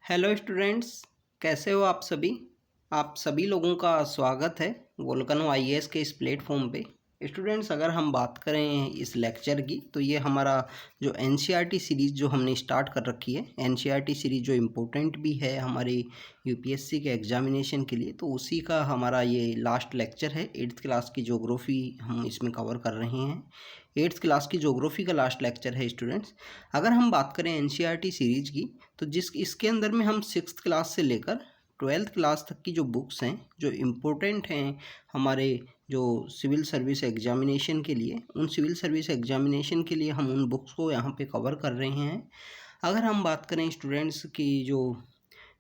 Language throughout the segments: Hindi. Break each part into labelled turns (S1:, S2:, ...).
S1: हेलो स्टूडेंट्स, कैसे हो आप सभी। आप सभी लोगों का स्वागत है वोल्केनो आईएएस के इस प्लेटफॉर्म पे। स्टूडेंट्स, अगर हम बात करें इस लेक्चर की तो ये हमारा जो एनसीईआरटी सीरीज़ जो हमने स्टार्ट कर रखी है, एनसीईआरटी सीरीज़ जो इम्पोर्टेंट भी है हमारे यूपीएससी के एग्जामिनेशन के लिए, तो उसी का हमारा ये लास्ट लेक्चर है। 8th क्लास की ज्योग्राफी हम इसमें कवर कर रहे हैं। 8th क्लास की ज्योग्राफी का लास्ट लेक्चर है स्टूडेंट्स। अगर हम बात करें एनसीईआरटी सीरीज़ की, तो इसके अंदर में हम 6th क्लास से लेकर 12th क्लास तक की जो बुक्स हैं, जो इम्पोर्टेंट हैं हमारे जो सिविल सर्विस एग्जामिनेशन के लिए, उन सिविल सर्विस एग्जामिनेशन के लिए हम उन बुक्स को यहाँ पे कवर कर रहे हैं। अगर हम बात करें स्टूडेंट्स की जो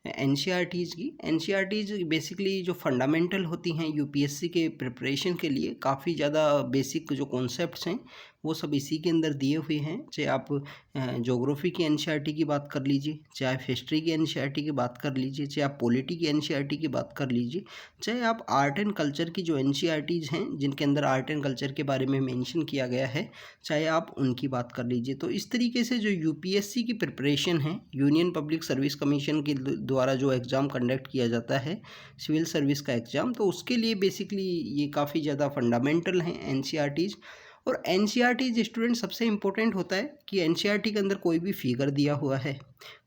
S1: एनसीईआरटीज़ बेसिकली जो फंडामेंटल होती हैं यूपीएससी के प्रिपरेशन के लिए, काफ़ी ज़्यादा बेसिक जो कॉन्सेप्ट्स हैं वो सब इसी के अंदर दिए हुए हैं। चाहे आप ज्योग्राफी की एनसीईआरटी की बात कर लीजिए, चाहे आप हिस्ट्री की एनसीईआरटी की बात कर लीजिए, चाहे आप पॉलिटी की एनसीईआरटी की बात कर लीजिए, चाहे आप आर्ट एंड कल्चर की जो एनसीईआरटीज़ हैं जिनके अंदर आर्ट एंड कल्चर के बारे में मेंशन किया गया है, चाहे आप उनकी बात कर लीजिए। तो इस तरीके से जो यूपीएससी की प्रिपरेशन है, यूनियन पब्लिक सर्विस कमीशन के द्वारा जो एग्ज़ाम कंडक्ट किया जाता है, सिविल सर्विस का एग्ज़ाम, तो उसके लिए बेसिकली ये काफ़ी ज़्यादा फंडामेंटल हैं एनसीईआरटीज़। और एनसीईआरटी स्टूडेंट सबसे इम्पोर्टेंट होता है कि एनसीईआरटी के अंदर कोई भी फिगर दिया हुआ है,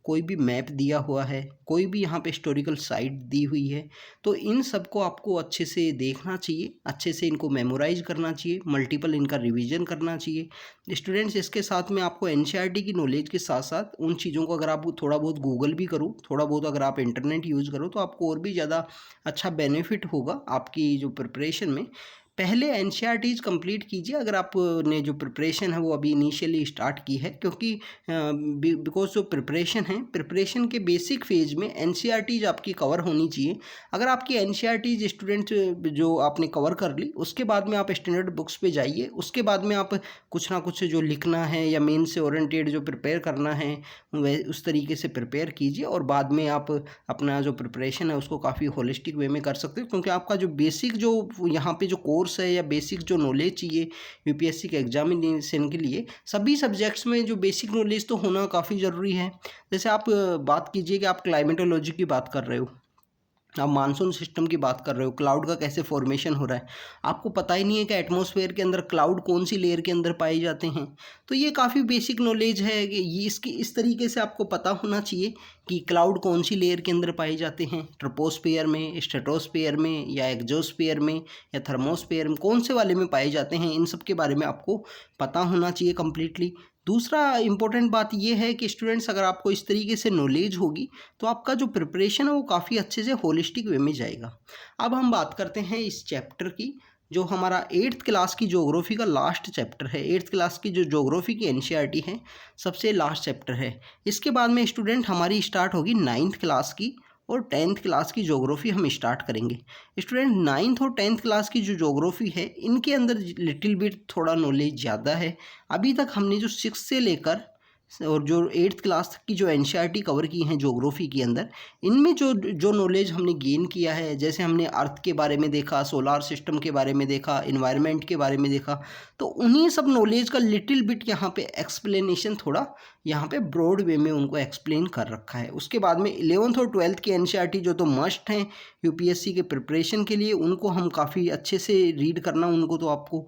S1: कोई भी मैप दिया हुआ है, कोई भी यहाँ पे हिस्टोरिकल साइट दी हुई है, तो इन सब को आपको अच्छे से देखना चाहिए, अच्छे से इनको मेमोराइज करना चाहिए, मल्टीपल इनका रिवीजन करना चाहिए स्टूडेंट्स। इसके साथ में आपको एनसीईआरटी की नॉलेज के साथ साथ उन चीज़ों को अगर आप थोड़ा बहुत गूगल भी करो, थोड़ा बहुत अगर आप इंटरनेट यूज़ करो, तो आपको और भी ज़्यादा अच्छा बेनिफिट होगा आपकी जो प्रिपरेशन में। पहले एनसीईआरटीज़ कंप्लीट कीजिए अगर आपने जो प्रिपरेशन है वो अभी इनिशियली स्टार्ट की है, क्योंकि बिकॉज जो प्रिपरेशन है, प्रिपरेशन के बेसिक फेज में एनसीईआरटीज़ आपकी कवर होनी चाहिए। अगर आपकी एनसीईआरटीज़ स्टूडेंट जो आपने कवर कर ली, उसके बाद में आप स्टैंडर्ड बुक्स पे जाइए, उसके बाद में आप कुछ ना कुछ जो लिखना है या मेन से ओरिएंटेड जो प्रिपेयर करना है वह उस तरीके से प्रिपेयर कीजिए, और बाद में आप अपना जो प्रिपरेशन है उसको काफ़ी होलिस्टिक वे में कर सकते हो, क्योंकि आपका जो बेसिक जो यहाँ पे जो कोर्स है या बेसिक जो नॉलेज चाहिए यूपीएससी के एग्जामिनेशन के लिए, सभी सब्जेक्ट्स में जो बेसिक नॉलेज तो होना काफ़ी ज़रूरी है। जैसे आप बात कीजिए कि आप क्लाइमेटोलॉजी की बात कर रहे हो, आप मानसून सिस्टम की बात कर रहे हो, क्लाउड का कैसे फॉर्मेशन हो रहा है, आपको पता ही नहीं है कि एटमॉस्फेयर के अंदर क्लाउड कौन सी लेयर के अंदर पाए जाते हैं। तो ये काफ़ी बेसिक नॉलेज है कि ये इसकी इस तरीके से आपको पता होना चाहिए कि क्लाउड कौन सी लेयर के अंदर पाए जाते हैं, ट्रोपोस्फेयर में, स्ट्रेटोस्फेयर में, या एक्सोस्फेयर में, या थर्मोस्फेयर में, कौन से वाले में पाए जाते हैं, इन सब के बारे में आपको पता होना चाहिए कम्प्लीटली। दूसरा इम्पोर्टेंट बात यह है कि स्टूडेंट्स, अगर आपको इस तरीके से नॉलेज होगी तो आपका जो प्रिपरेशन है वो काफ़ी अच्छे से होलिस्टिक वे में जाएगा। अब हम बात करते हैं इस चैप्टर की, जो हमारा 8th क्लास की ज्योग्राफी का लास्ट चैप्टर है। 8th क्लास की जो ज्योग्राफी की एनसीईआरटी है, सबसे लास्ट चैप्टर है। इसके बाद में स्टूडेंट हमारी स्टार्ट होगी 9th क्लास की, और 10th क्लास की ज्योग्राफी हम स्टार्ट करेंगे। स्टूडेंट 9th और 10th क्लास की जो ज्योग्राफी है, इनके अंदर लिटिल बिट थोड़ा नॉलेज ज़्यादा है। अभी तक हमने जो 6 से लेकर और जो 8th क्लास तक की जो एनसीईआरटी कवर की हैं ज्योग्राफी के अंदर, इनमें जो जो नॉलेज हमने गेन किया है, जैसे हमने अर्थ के बारे में देखा, सोलार सिस्टम के बारे में देखा, इन्वायरमेंट के बारे में देखा, तो उन्हीं सब नॉलेज का लिटिल बिट यहाँ पे एक्सप्लेनेशन थोड़ा यहाँ पे ब्रॉड वे में उनको एक्सप्लेन कर रखा है। उसके बाद में 11th और 12th की एनसीईआरटी जो तो मस्ट हैं यूपीएससी के प्रिपरेशन के लिए, उनको हम काफ़ी अच्छे से रीड करना, उनको तो आपको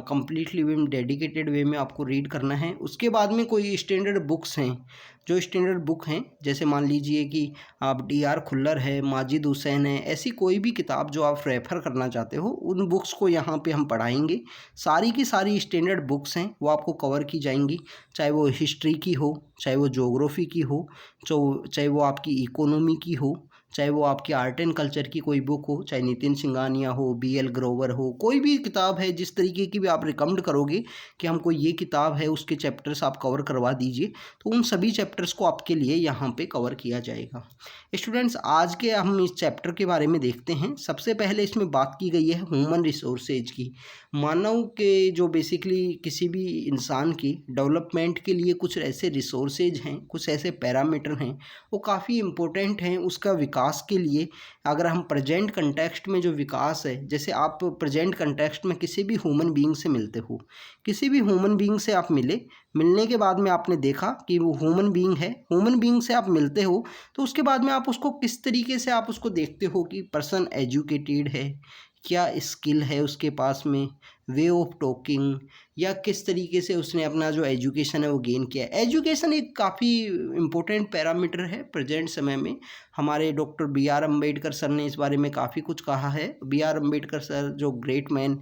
S1: कम्प्लीटली वे में, डेडिकेटेड वे में आपको रीड करना है। उसके बाद में कोई स्टैंडर्ड बुक्स हैं, जो स्टैंडर्ड बुक हैं, जैसे मान लीजिए कि आप डी.आर. खुल्लर है, माजिद हुसैन है, ऐसी कोई भी किताब जो आप रेफ़र करना चाहते हो, उन बुक्स को यहाँ पे हम पढ़ाएंगे। सारी की सारी स्टैंडर्ड बुक्स हैं वो आपको कवर की जाएंगी, चाहे वो हिस्ट्री की हो, चाहे वो ज्योग्राफी की हो, चाहे वो आपकी इकोनॉमी की हो, चाहे वो आपकी आर्ट एंड कल्चर की कोई बुक हो, चाहे नितिन सिंघानिया हो, बी.एल. ग्रोवर हो, कोई भी किताब है जिस तरीके की भी आप रिकमेंड करोगे कि हमको ये किताब है, उसके चैप्टर्स आप कवर करवा दीजिए, तो उन सभी चैप्टर्स को आपके लिए यहाँ पे कवर किया जाएगा। स्टूडेंट्स, आज के हम इस चैप्टर के बारे में देखते हैं। सबसे पहले इसमें बात की गई है ह्यूमन रिसोर्सेज की। मानव के जो बेसिकली किसी भी इंसान की डेवलपमेंट के लिए कुछ ऐसे रिसोर्सेज हैं, कुछ ऐसे पैरामीटर हैं, वो काफ़ी इम्पोर्टेंट हैं उसका विकास विकास के लिए अगर हम प्रेजेंट कंटेक्स्ट में जो विकास है, जैसे आप प्रेजेंट कंटेक्स्ट में किसी भी ह्यूमन बीइंग से मिलते हो, किसी भी ह्यूमन बीइंग से आप मिलने के बाद में आपने देखा कि वो ह्यूमन बीइंग है, ह्यूमन बीइंग से आप मिलते हो, तो उसके बाद में आप उसको किस तरीके से आप उसको देखते हो कि पर्सन एजुकेटेड है, क्या स्किल है उसके पास में, वे ऑफ टॉकिंग, या किस तरीके से उसने अपना जो एजुकेशन है वो गेन किया है। एजुकेशन एक काफ़ी इम्पोर्टेंट पैरामीटर है प्रेजेंट समय में। हमारे डॉक्टर B.R. अम्बेडकर सर ने इस बारे में काफ़ी कुछ कहा है। B.R. अम्बेडकर सर जो ग्रेट मैन,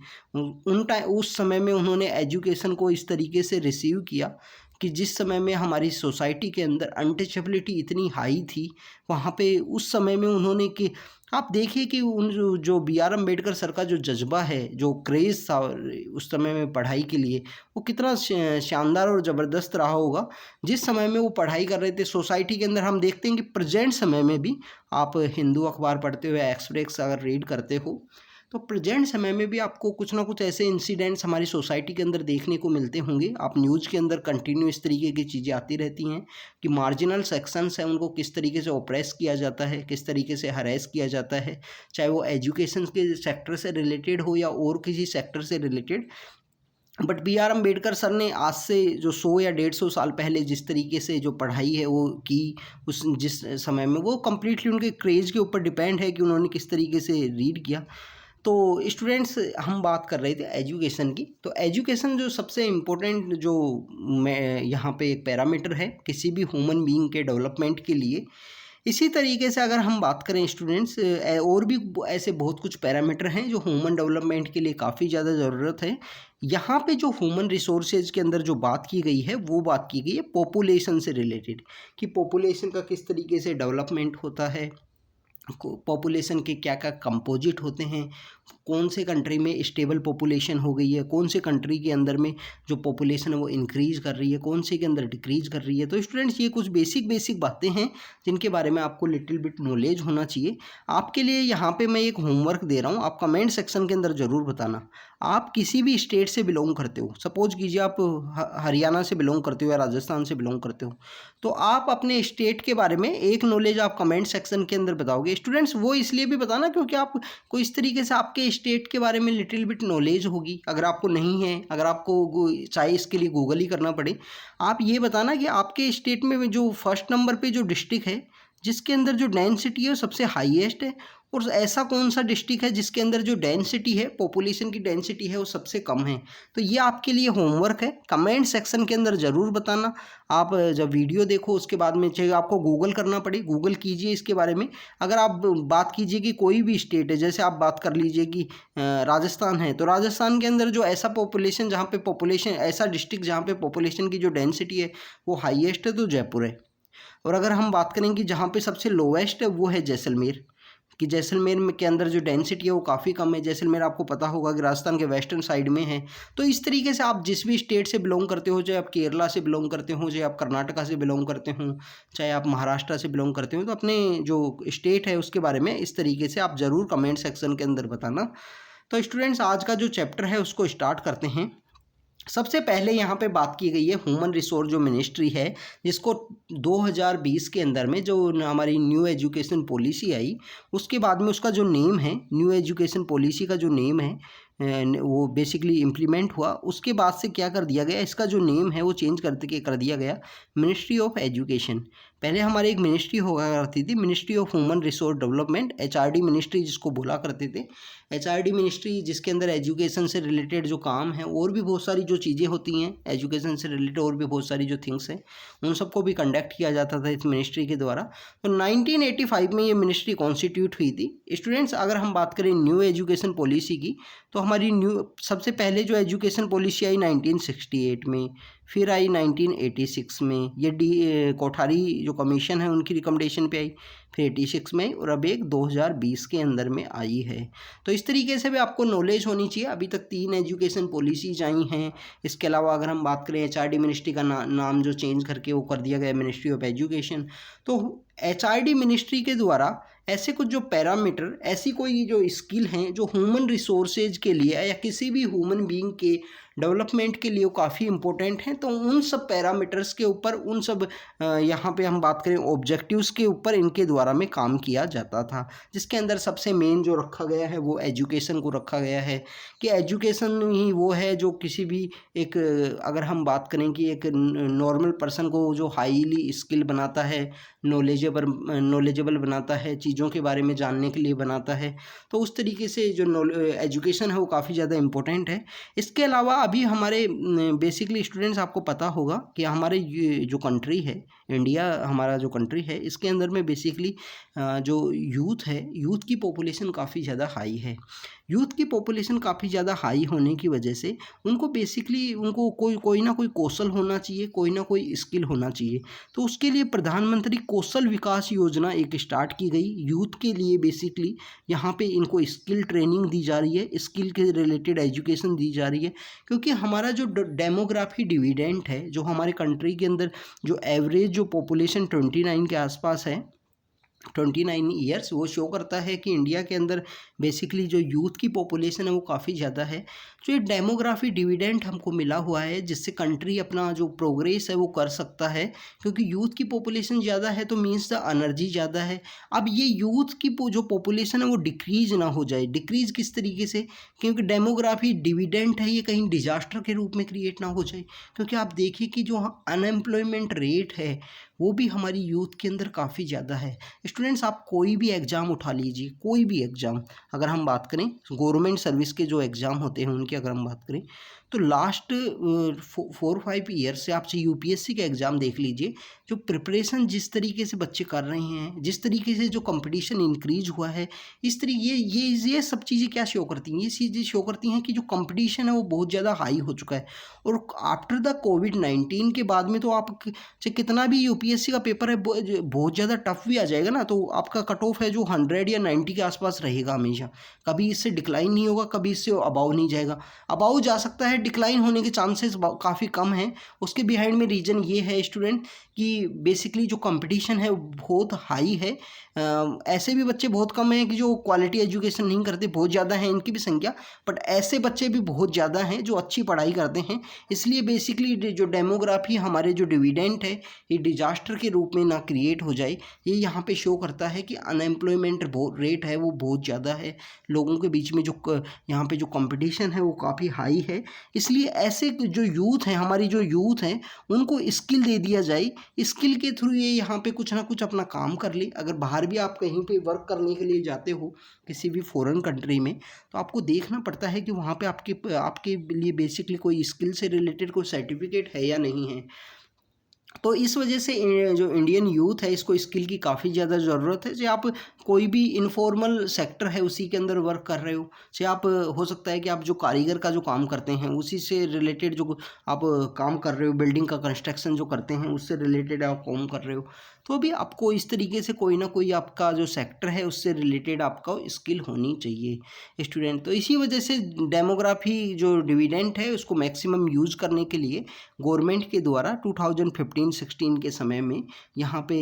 S1: उस समय में उन्होंने एजुकेशन को इस तरीके से रिसीव किया कि जिस समय में हमारी सोसाइटी के अंदर अनटचेबिलिटी इतनी हाई थी, वहाँ पे उस समय में उन्होंने कि आप देखिए कि उन जो B.R. अम्बेडकर सर का जो जज्बा है, जो क्रेज़ था उस समय में पढ़ाई के लिए, वो कितना शानदार और ज़बरदस्त रहा होगा। जिस समय में वो पढ़ाई कर रहे थे सोसाइटी के अंदर, हम देखते हैं कि प्रेजेंट समय में भी आप हिंदू अखबार पढ़ते हुए एक्सप्रेस अगर रीड करते हो, तो प्रेजेंट समय में भी आपको कुछ ना कुछ ऐसे इंसिडेंट्स हमारी सोसाइटी के अंदर देखने को मिलते होंगे। आप न्यूज़ के अंदर कंटिन्यू इस तरीके की चीज़ें आती रहती हैं कि मार्जिनल सेक्शंस हैं उनको किस तरीके से ऑप्रेस किया जाता है, किस तरीके से हरेस किया जाता है, चाहे वो एजुकेशन के सेक्टर से रिलेटेड हो या और किसी सेक्टर से related. But B.R. Ambedkar sir ने आज से जो 100 या 150 साल पहले जिस तरीके से जो पढ़ाई है वो की, उस जिस समय में, वो कम्प्लीटली उनके क्रेज़ के ऊपर डिपेंड है कि उन्होंने किस तरीके से रीड किया। तो स्टूडेंट्स, हम बात कर रहे थे एजुकेशन की, तो एजुकेशन जो सबसे इम्पोर्टेंट जो मैं यहाँ पे एक पैरामीटर है किसी भी ह्यूमन बीइंग के डेवलपमेंट के लिए। इसी तरीके से अगर हम बात करें स्टूडेंट्स, और भी ऐसे बहुत कुछ पैरामीटर हैं जो ह्यूमन डेवलपमेंट के लिए काफ़ी ज़्यादा ज़रूरत है। यहाँ पे जो ह्यूमन रिसोर्सेज के अंदर जो बात की गई है वो बात की गई है पॉपुलेशन से रिलेटेड, कि पॉपुलेशन का किस तरीके से डेवलपमेंट होता है, पॉपुलेशन के क्या क्या कंपोजिट होते हैं, कौन से कंट्री में स्टेबल पॉपुलेशन हो गई है, कौन से कंट्री के अंदर में जो पॉपुलेशन है वो इंक्रीज़ कर रही है, कौन से के अंदर डिक्रीज़ कर रही है। तो स्टूडेंट्स, ये कुछ बेसिक बातें हैं जिनके बारे में आपको लिटिल बिट नॉलेज होना चाहिए। आपके लिए यहाँ पे मैं एक होमवर्क दे रहा हूँ, आप कमेंट सेक्शन के अंदर ज़रूर बताना आप किसी भी स्टेट से बिलोंग करते हो। सपोज कीजिए आप हरियाणा से बिलोंग करते हो या राजस्थान से बिलोंग करते हो, तो आप अपने स्टेट के बारे में एक नॉलेज आप कमेंट सेक्शन के अंदर बताओगे। स्टूडेंट्स, वो इसलिए भी बताना क्योंकि आपको इस तरीके से आपके स्टेट के बारे में लिटिल बिट नॉलेज होगी। अगर आपको नहीं है, अगर आपको चाहे इसके लिए गूगल ही करना पड़े, आप ये बताना कि आपके स्टेट में जो फर्स्ट नंबर पे जो डिस्ट्रिक्ट है जिसके अंदर जो डेंसिटी है वो सबसे हाईएस्ट है, और ऐसा कौन सा डिस्ट्रिक्ट है जिसके अंदर जो डेंसिटी है, पॉपुलेशन की डेंसिटी है, वो सबसे कम है। तो ये आपके लिए होमवर्क है, कमेंट सेक्शन के अंदर ज़रूर बताना। आप जब वीडियो देखो उसके बाद में, चाहे आपको गूगल करना पड़े, गूगल कीजिए इसके बारे में। अगर आप बात कीजिए कि कोई भी स्टेट है, जैसे आप बात कर लीजिए कि राजस्थान है, तो राजस्थान के अंदर जो ऐसा पॉपुलेशन जहाँ पे पॉपुलेशन, ऐसा डिस्ट्रिक्ट जहाँ पे पॉपुलेशन की जो डेंसिटी है वो हाईएस्ट है, तो जयपुर है। और अगर हम बात करें कि जहाँ पे सबसे लोवेस्ट है वो है जैसलमेर, कि जैसलमेर में के अंदर जो डेंसिटी है वो काफ़ी कम है। जैसलमेर आपको पता होगा कि राजस्थान के वेस्टर्न साइड में है। तो इस तरीके से आप जिस भी स्टेट से बिलोंग करते हो, चाहे आप केरला से बिलोंग करते हो, चाहे आप कर्नाटका से बिलोंग करते हो, चाहे आप महाराष्ट्र से बिलोंग करते हो, तो अपने जो स्टेट है उसके बारे में इस तरीके से आप ज़रूर कमेंट सेक्शन के अंदर बताना। तो स्टूडेंट्स, आज का जो चैप्टर है उसको स्टार्ट करते हैं। सबसे पहले यहाँ पे बात की गई है ह्यूमन रिसोर्स जो मिनिस्ट्री है, जिसको 2020 के अंदर में जो हमारी न्यू एजुकेशन पॉलिसी आई, उसके बाद में उसका जो नेम है, न्यू एजुकेशन पॉलिसी का जो नेम है वो बेसिकली इम्प्लीमेंट हुआ। उसके बाद से क्या कर दिया गया, इसका जो नेम है वो चेंज कर दिया गया मिनिस्ट्री ऑफ एजुकेशन। पहले हमारे एक मिनिस्ट्री हुआ करती थी, ministry of human resource development, HRD ministry जिसको बोला करते थे। HRD मिनिस्ट्री जिसके अंदर एजुकेशन से रिलेटेड जो काम है और भी बहुत सारी जो चीज़ें होती हैं एजुकेशन से रिलेटेड, और भी बहुत सारी जो थिंग्स हैं, उन सबको भी कंडक्ट किया जाता था इस मिनिस्ट्री के द्वारा। तो 1985 में ये मिनिस्ट्री कॉन्स्टिट्यूट हुई थी। स्टूडेंट्स, अगर हम बात करें न्यू एजुकेशन पॉलिसी की, तो हमारी सबसे पहले जो एजुकेशन पॉलिसी आई 1968 में, फिर आई 1986 में, ये कोठारी जो कमीशन है उनकी रिकमेंडेशन पे आई, फिर 86 में, और अब एक 2020 के अंदर में आई है। तो इस तरीके से भी आपको नॉलेज होनी चाहिए। अभी तक 3 एजुकेशन पॉलिसीज आई हैं। इसके अलावा अगर हम बात करें HRD मिनिस्ट्री का नाम जो चेंज करके वो कर दिया गया मिनिस्ट्री ऑफ एजुकेशन। तो HRD मिनिस्ट्री के द्वारा ऐसे कुछ जो पैरामीटर, ऐसी कोई जो स्किल हैं जो ह्यूमन रिसोर्सेज के लिए या किसी भी ह्यूमन बीइंग के डेवलपमेंट के लिए वो काफ़ी इम्पोर्टेंट हैं। तो उन सब पैरामीटर्स के ऊपर, उन सब यहाँ पे हम बात करें ऑब्जेक्टिव्स के ऊपर, इनके द्वारा में काम किया जाता था, जिसके अंदर सबसे मेन जो रखा गया है वो एजुकेशन को रखा गया है कि एजुकेशन ही वो है जो किसी भी एक, अगर हम बात करें कि एक नॉर्मल पर्सन को जो हाईली स्किल बनाता है, नॉलेजेबल बनाता है, चीज़ों के बारे में जानने के लिए बनाता है। तो उस तरीके से जो एजुकेशन है वो काफ़ी ज़्यादा इम्पोर्टेंट है। इसके अलावा अभी हमारे बेसिकली स्टूडेंट्स, आपको पता होगा कि हमारे ये जो कंट्री है, इंडिया हमारा जो कंट्री है, इसके अंदर में बेसिकली जो यूथ है, यूथ की पॉपुलेशन काफ़ी ज़्यादा हाई है। यूथ की पॉपुलेशन काफ़ी ज़्यादा हाई होने की वजह से उनको बेसिकली उनको कोई ना कोई कौशल होना चाहिए, कोई ना कोई स्किल होना चाहिए। तो उसके लिए प्रधानमंत्री कौशल विकास योजना एक स्टार्ट की गई यूथ के लिए। बेसिकली यहाँ पे इनको स्किल ट्रेनिंग दी जा रही है, स्किल के रिलेटेड एजुकेशन दी जा रही है, क्योंकि हमारा जो डेमोग्राफी डिविडेंट है, जो हमारे कंट्री के अंदर जो एवरेज जो पॉपुलेशन 29 के आसपास है, 29 ईयर्स, वो शो करता है कि इंडिया के अंदर बेसिकली जो यूथ की पॉपुलेशन है वो काफ़ी ज़्यादा है। जो ये डेमोग्राफी डिविडेंड हमको मिला हुआ है, जिससे कंट्री अपना जो प्रोग्रेस है वो कर सकता है, क्योंकि यूथ की पॉपुलेशन ज़्यादा है तो मीन्स द एनर्जी ज़्यादा है। अब ये यूथ की जो पॉपुलेशन है वो डिक्रीज ना हो जाए। डिक्रीज किस तरीके से? क्योंकि डेमोग्राफी डिविडेंड है, ये कहीं डिजास्टर के रूप में क्रिएट ना हो जाए। क्योंकि आप देखिए कि जो अनएम्प्लॉयमेंट रेट है वो भी हमारी यूथ के अंदर काफ़ी ज़्यादा है। स्टूडेंट्स, आप कोई भी एग्ज़ाम उठा लीजिए, कोई भी एग्ज़ाम, अगर हम बात करें गवर्नमेंट सर्विस के जो एग्ज़ाम होते हैं उनकी अगर हम बात करें, तो लास्ट 4-5 ईयर से आप यूपीएससी का एग्ज़ाम देख लीजिए। जो प्रिपरेशन जिस तरीके से बच्चे कर रहे हैं, जिस तरीके से जो कंपटीशन इंक्रीज हुआ है, इस तरीके ये सब चीज़ें क्या शो करती हैं? ये चीज़ें शो करती हैं कि जो कंपटीशन है वो बहुत ज़्यादा हाई हो चुका है। और आफ्टर द कोविड-19 के बाद में तो आप चाहे कितना भी यूपीएससी का पेपर है बहुत ज़्यादा टफ भी आ जाएगा ना, तो आपका कट ऑफ है जो 100 या 90 के आसपास रहेगा हमेशा। कभी इससे डिक्लाइन नहीं होगा, कभी इससे अबाव नहीं जाएगा। अबाव जा सकता है, डिक्लाइन होने के चांसेस काफ़ी कम हैं। उसके बिहाइंड में रीज़न ये है स्टूडेंट कि बेसिकली जो कंपटीशन है वो बहुत हाई है। ऐसे भी बच्चे बहुत कम हैं कि जो क्वालिटी एजुकेशन नहीं करते, बहुत ज़्यादा हैं इनकी भी संख्या, बट ऐसे बच्चे भी बहुत ज़्यादा हैं जो अच्छी पढ़ाई करते हैं। इसलिए बेसिकली जो डेमोग्राफी हमारे जो डिविडेंट है, ये डिजास्टर के रूप में ना क्रिएट हो जाए। ये यहाँ पे शो करता है कि अनएम्प्लॉयमेंट रेट है वो बहुत ज़्यादा है। लोगों के बीच में जो यहाँ पे जो कंपटीशन है वो काफ़ी हाई है। इसलिए ऐसे जो यूथ हैं, हमारी जो यूथ हैं, उनको स्किल दे दिया जाए। स्किल के थ्रू ये यहाँ पे कुछ ना कुछ अपना काम कर ले। अगर बाहर भी आप कहीं पे वर्क करने के लिए जाते हो किसी भी फॉरेन कंट्री में, तो आपको देखना पड़ता है कि वहाँ पे आपके लिए बेसिकली कोई स्किल से रिलेटेड कोई सर्टिफिकेट है या नहीं है। तो इस वजह से जो इंडियन यूथ है, इसको स्किल की काफ़ी ज़्यादा ज़रूरत है। चाहे आप कोई भी इनफॉर्मल सेक्टर है उसी के अंदर वर्क कर रहे हो, चाहे आप हो सकता है कि आप जो कारीगर का जो काम करते हैं उसी से रिलेटेड जो आप काम कर रहे हो, बिल्डिंग का कंस्ट्रक्शन जो करते हैं उससे रिलेटेड आप काम कर रहे हो, तो भी आपको इस तरीके से कोई ना कोई आपका जो सेक्टर है उससे रिलेटेड आपका स्किल होनी चाहिए स्टूडेंट। तो इसी वजह से डेमोग्राफी जो डिविडेंट है उसको मैक्सिमम यूज़ करने के लिए गवर्नमेंट के द्वारा 2015-16 के समय में यहाँ पे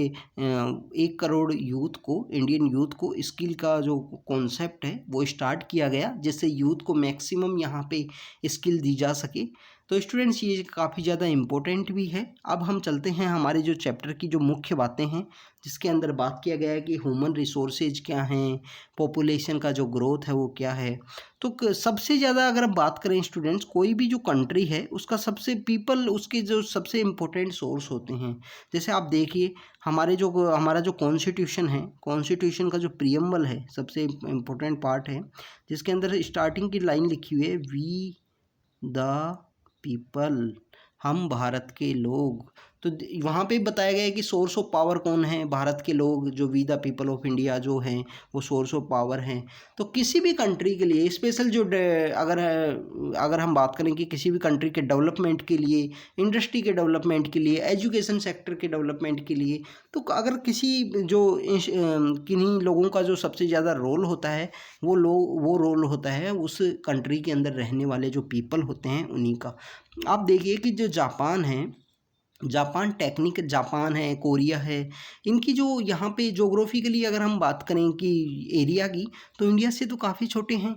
S1: 1 करोड़ यूथ को, इंडियन यूथ को स्किल का जो कॉन्सेप्ट है वो स्टार्ट किया गया, जिससे यूथ को मैक्सिमम यहाँ पे स्किल दी जा सके। तो स्टूडेंट्स, ये काफ़ी ज़्यादा इम्पोर्टेंट भी है। अब हम चलते हैं हमारे जो चैप्टर की जो मुख्य बातें हैं, जिसके अंदर बात किया गया है कि ह्यूमन रिसोर्सेज क्या हैं, पॉपुलेशन का जो ग्रोथ है वो क्या है। तो सबसे ज़्यादा अगर हम बात करें स्टूडेंट्स, कोई भी जो कंट्री है उसका सबसे पीपल, उसके जो सबसे इम्पोर्टेंट सोर्स होते हैं। जैसे आप देखिए हमारा जो कॉन्स्टिट्यूशन है, कॉन्स्टिट्यूशन का जो प्रीएम्बल है सबसे इम्पोर्टेंट पार्ट है, जिसके अंदर स्टार्टिंग की लाइन लिखी हुई है, वी द पीपल, हम भारत के लोग। तो वहाँ पे बताया गया है कि सोर्स ऑफ पावर कौन है, भारत के लोग, जो we the people of India जो हैं वो सोर्स ऑफ पावर हैं। तो किसी भी कंट्री के लिए स्पेशल जो अगर हम बात करें कि किसी भी कंट्री के डेवलपमेंट के लिए, इंडस्ट्री के डेवलपमेंट के लिए, एजुकेशन सेक्टर के डेवलपमेंट के लिए, तो अगर किसी जो किन्हीं लोगों का जो सबसे ज़्यादा रोल होता है वो रोल होता है उस कंट्री के अंदर रहने वाले जो पीपल होते हैं उन्हीं का। आप देखिए कि जो जापान है, जापान है, कोरिया है, इनकी जो यहाँ पे ज्योग्राफिकली अगर हम बात करें कि एरिया की, तो इंडिया से तो काफ़ी छोटे हैं।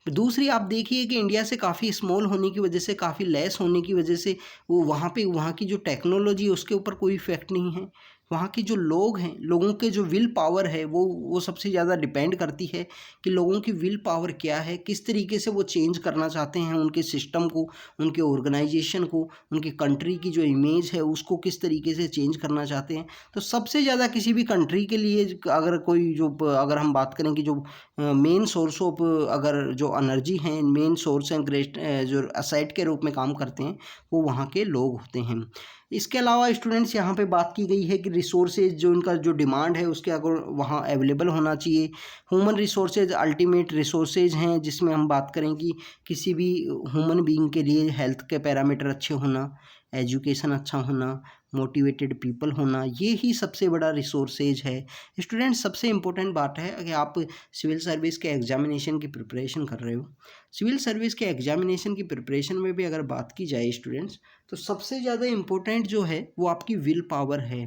S1: दूसरी आप देखिए कि इंडिया से काफ़ी स्मॉल होने की वजह से, काफ़ी लेस होने की वजह से वो वहाँ की जो टेक्नोलॉजी है उसके ऊपर कोई इफ़ेक्ट नहीं है। वहाँ के जो लोग हैं, लोगों के जो विल पावर है वो सबसे ज़्यादा डिपेंड करती है कि लोगों की विल पावर क्या है, किस तरीके से वो चेंज करना चाहते हैं उनके सिस्टम को, उनके ऑर्गेनाइजेशन को, उनकी कंट्री की जो इमेज है उसको किस तरीके से चेंज करना चाहते हैं। तो सबसे ज़्यादा किसी भी कंट्री के लिए अगर हम बात करें कि जो मेन सोर्स ऑफ अगर जो एनर्जी हैं, मेन सोर्स हैं, ग्रेट जो असेट के रूप में काम करते हैं, वो वहाँ के लोग होते हैं। इसके अलावा स्टूडेंट्स यहाँ पे बात की गई है कि रिसोर्सेज जो इनका जो डिमांड है उसके अगर वहाँ अवेलेबल होना चाहिए। ह्यूमन रिसोर्सेज अल्टीमेट रिसोर्सेज हैं, जिसमें हम बात करें कि किसी भी ह्यूमन बीइंग के लिए हेल्थ के पैरामीटर अच्छे होना, एजुकेशन अच्छा होना, मोटिवेटेड पीपल होना, ये ही सबसे बड़ा रिसोर्सेज है। स्टूडेंट्स, सबसे इम्पोर्टेंट बात है कि आप सिविल सर्विस के एग्जामिनेशन की प्रिपरेशन कर रहे हो। सिविल सर्विस के एग्जामिनेशन की प्रिपरेशन में भी अगर बात की जाए स्टूडेंट्स, तो सबसे ज़्यादा इम्पोर्टेंट जो है वो आपकी विल पावर है।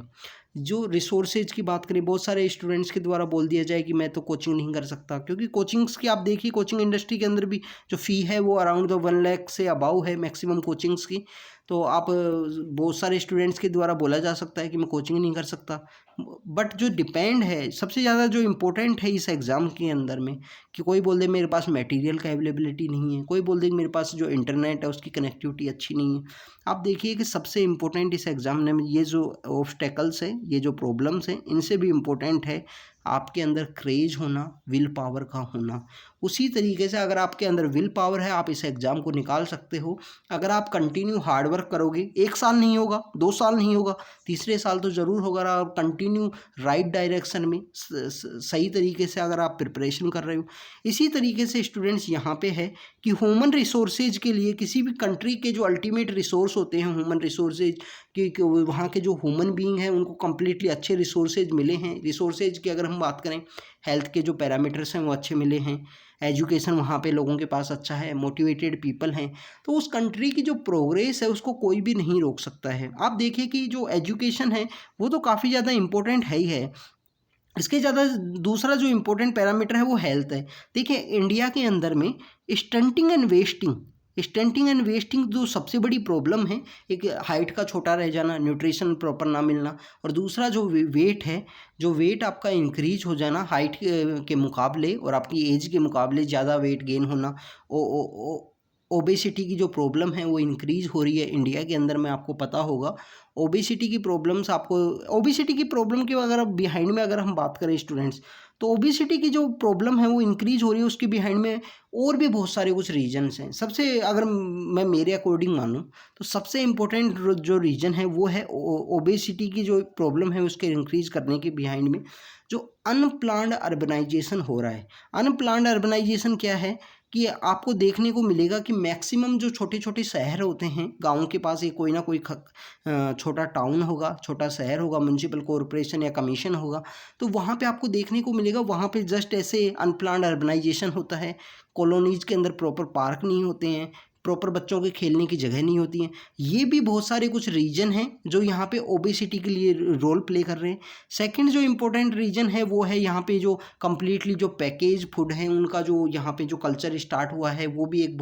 S1: जो रिसोर्सेज की बात करें, बहुत सारे स्टूडेंट्स के द्वारा बोल दिया जाए कि मैं तो कोचिंग नहीं कर सकता, क्योंकि कोचिंग्स की आप देखिए, कोचिंग इंडस्ट्री के अंदर भी जो फ़ी है वो अराउंड 1 लाख से अबाउ है मैक्सिमम कोचिंग्स की। तो आप बहुत सारे स्टूडेंट्स के द्वारा बोला जा सकता है कि मैं कोचिंग नहीं कर सकता, बट जो डिपेंड है सबसे ज़्यादा जो इम्पोर्टेंट है इस एग्ज़ाम के अंदर में, कि कोई बोल दे मेरे पास मटेरियल का अवेलेबिलिटी नहीं है, कोई बोल दे कि मेरे पास जो इंटरनेट है उसकी कनेक्टिविटी अच्छी नहीं है। आप देखिए कि सबसे इम्पोर्टेंट इस एग्ज़ाम में ये जो ऑब्स्टेकल्स हैं, ये जो प्रॉब्लम्स हैं, इनसे भी इम्पोर्टेंट है आपके अंदर क्रेज होना, विल पावर का होना। उसी तरीके से अगर आपके अंदर विल पावर है, आप इस एग्ज़ाम को निकाल सकते हो। अगर आप कंटिन्यू हार्ड वर्क करोगे, 1 साल नहीं होगा, 2 साल नहीं होगा, तीसरे साल तो ज़रूर होगा। अगर आप कंटिन्यू राइट डायरेक्शन में सही तरीके से अगर आप प्रिपरेशन कर रहे हो। इसी तरीके से स्टूडेंट्स यहाँ पे है कि ह्यूमन रिसोर्सेज के लिए किसी भी कंट्री के जो अल्टीमेट रिसोर्स होते हैं, ह्यूमन रिसोर्सेज कि वहाँ के जो ह्यूमन बीइंग हैं उनको कम्प्लीटली अच्छे रिसोर्सेज मिले हैं। रिसोर्सेज की अगर हम बात करें, हेल्थ के जो पैरामीटर्स हैं वो अच्छे मिले हैं, एजुकेशन वहाँ पे लोगों के पास अच्छा है, मोटिवेटेड पीपल हैं, तो उस कंट्री की जो प्रोग्रेस है उसको कोई भी नहीं रोक सकता है। आप देखिए कि जो एजुकेशन है वो तो काफ़ी ज़्यादा इम्पोर्टेंट है ही है। इसके ज़्यादा दूसरा जो इम्पोर्टेंट पैरामीटर है वो हेल्थ है। देखिए, इंडिया के अंदर में स्टंटिंग एंड वेस्टिंग जो सबसे बड़ी प्रॉब्लम है, एक हाइट का छोटा रह जाना, न्यूट्रिशन प्रॉपर ना मिलना, और दूसरा जो वेट है, जो वेट आपका इंक्रीज हो जाना हाइट के मुकाबले और आपकी एज के मुकाबले ज़्यादा वेट गेन होना, ओबेसिटी की जो प्रॉब्लम है वो इंक्रीज हो रही है इंडिया के अंदर में। आपको पता होगा ओबेसिटी की प्रॉब्लम्स, आपको ओबेसिटी की प्रॉब्लम के अगर आप बिहाइंड में अगर हम बात करें स्टूडेंट्स, तो ओबेसिटी की जो प्रॉब्लम है वो इंक्रीज हो रही है, उसके बिहाइंड में और भी बहुत सारे कुछ रीजन्स हैं। सबसे अगर मैं मेरे अकॉर्डिंग मानूँ तो सबसे इम्पोर्टेंट जो रीजन है वो है ओबेसिटी की जो प्रॉब्लम है उसके इंक्रीज करने के बिहाइंड में जो अनप्लान्ड अर्बनाइजेशन हो रहा है। अनप्लान्ड अर्बनाइजेशन क्या है कि आपको देखने को मिलेगा कि मैक्सिमम जो छोटे छोटे शहर होते हैं, गाँव के पास एक कोई ना कोई छोटा टाउन होगा, छोटा शहर होगा, म्यूनसिपल कॉरपोरेशन या कमीशन होगा, तो वहाँ पे आपको देखने को मिलेगा वहाँ पे जस्ट ऐसे अनप्लान्ड अर्बनाइजेशन होता है। कॉलोनीज़ के अंदर प्रॉपर पार्क नहीं होते हैं, प्रॉपर बच्चों के खेलने की जगह नहीं होती हैं। ये भी बहुत सारे कुछ रीजन हैं जो यहाँ पे ओबेसिटी के लिए रोल प्ले कर रहे हैं। सेकंड जो इम्पोर्टेंट रीजन है वो है यहाँ पे जो कम्प्लीटली जो पैकेज फूड है उनका जो यहाँ पे जो कल्चर स्टार्ट हुआ है, वो भी एक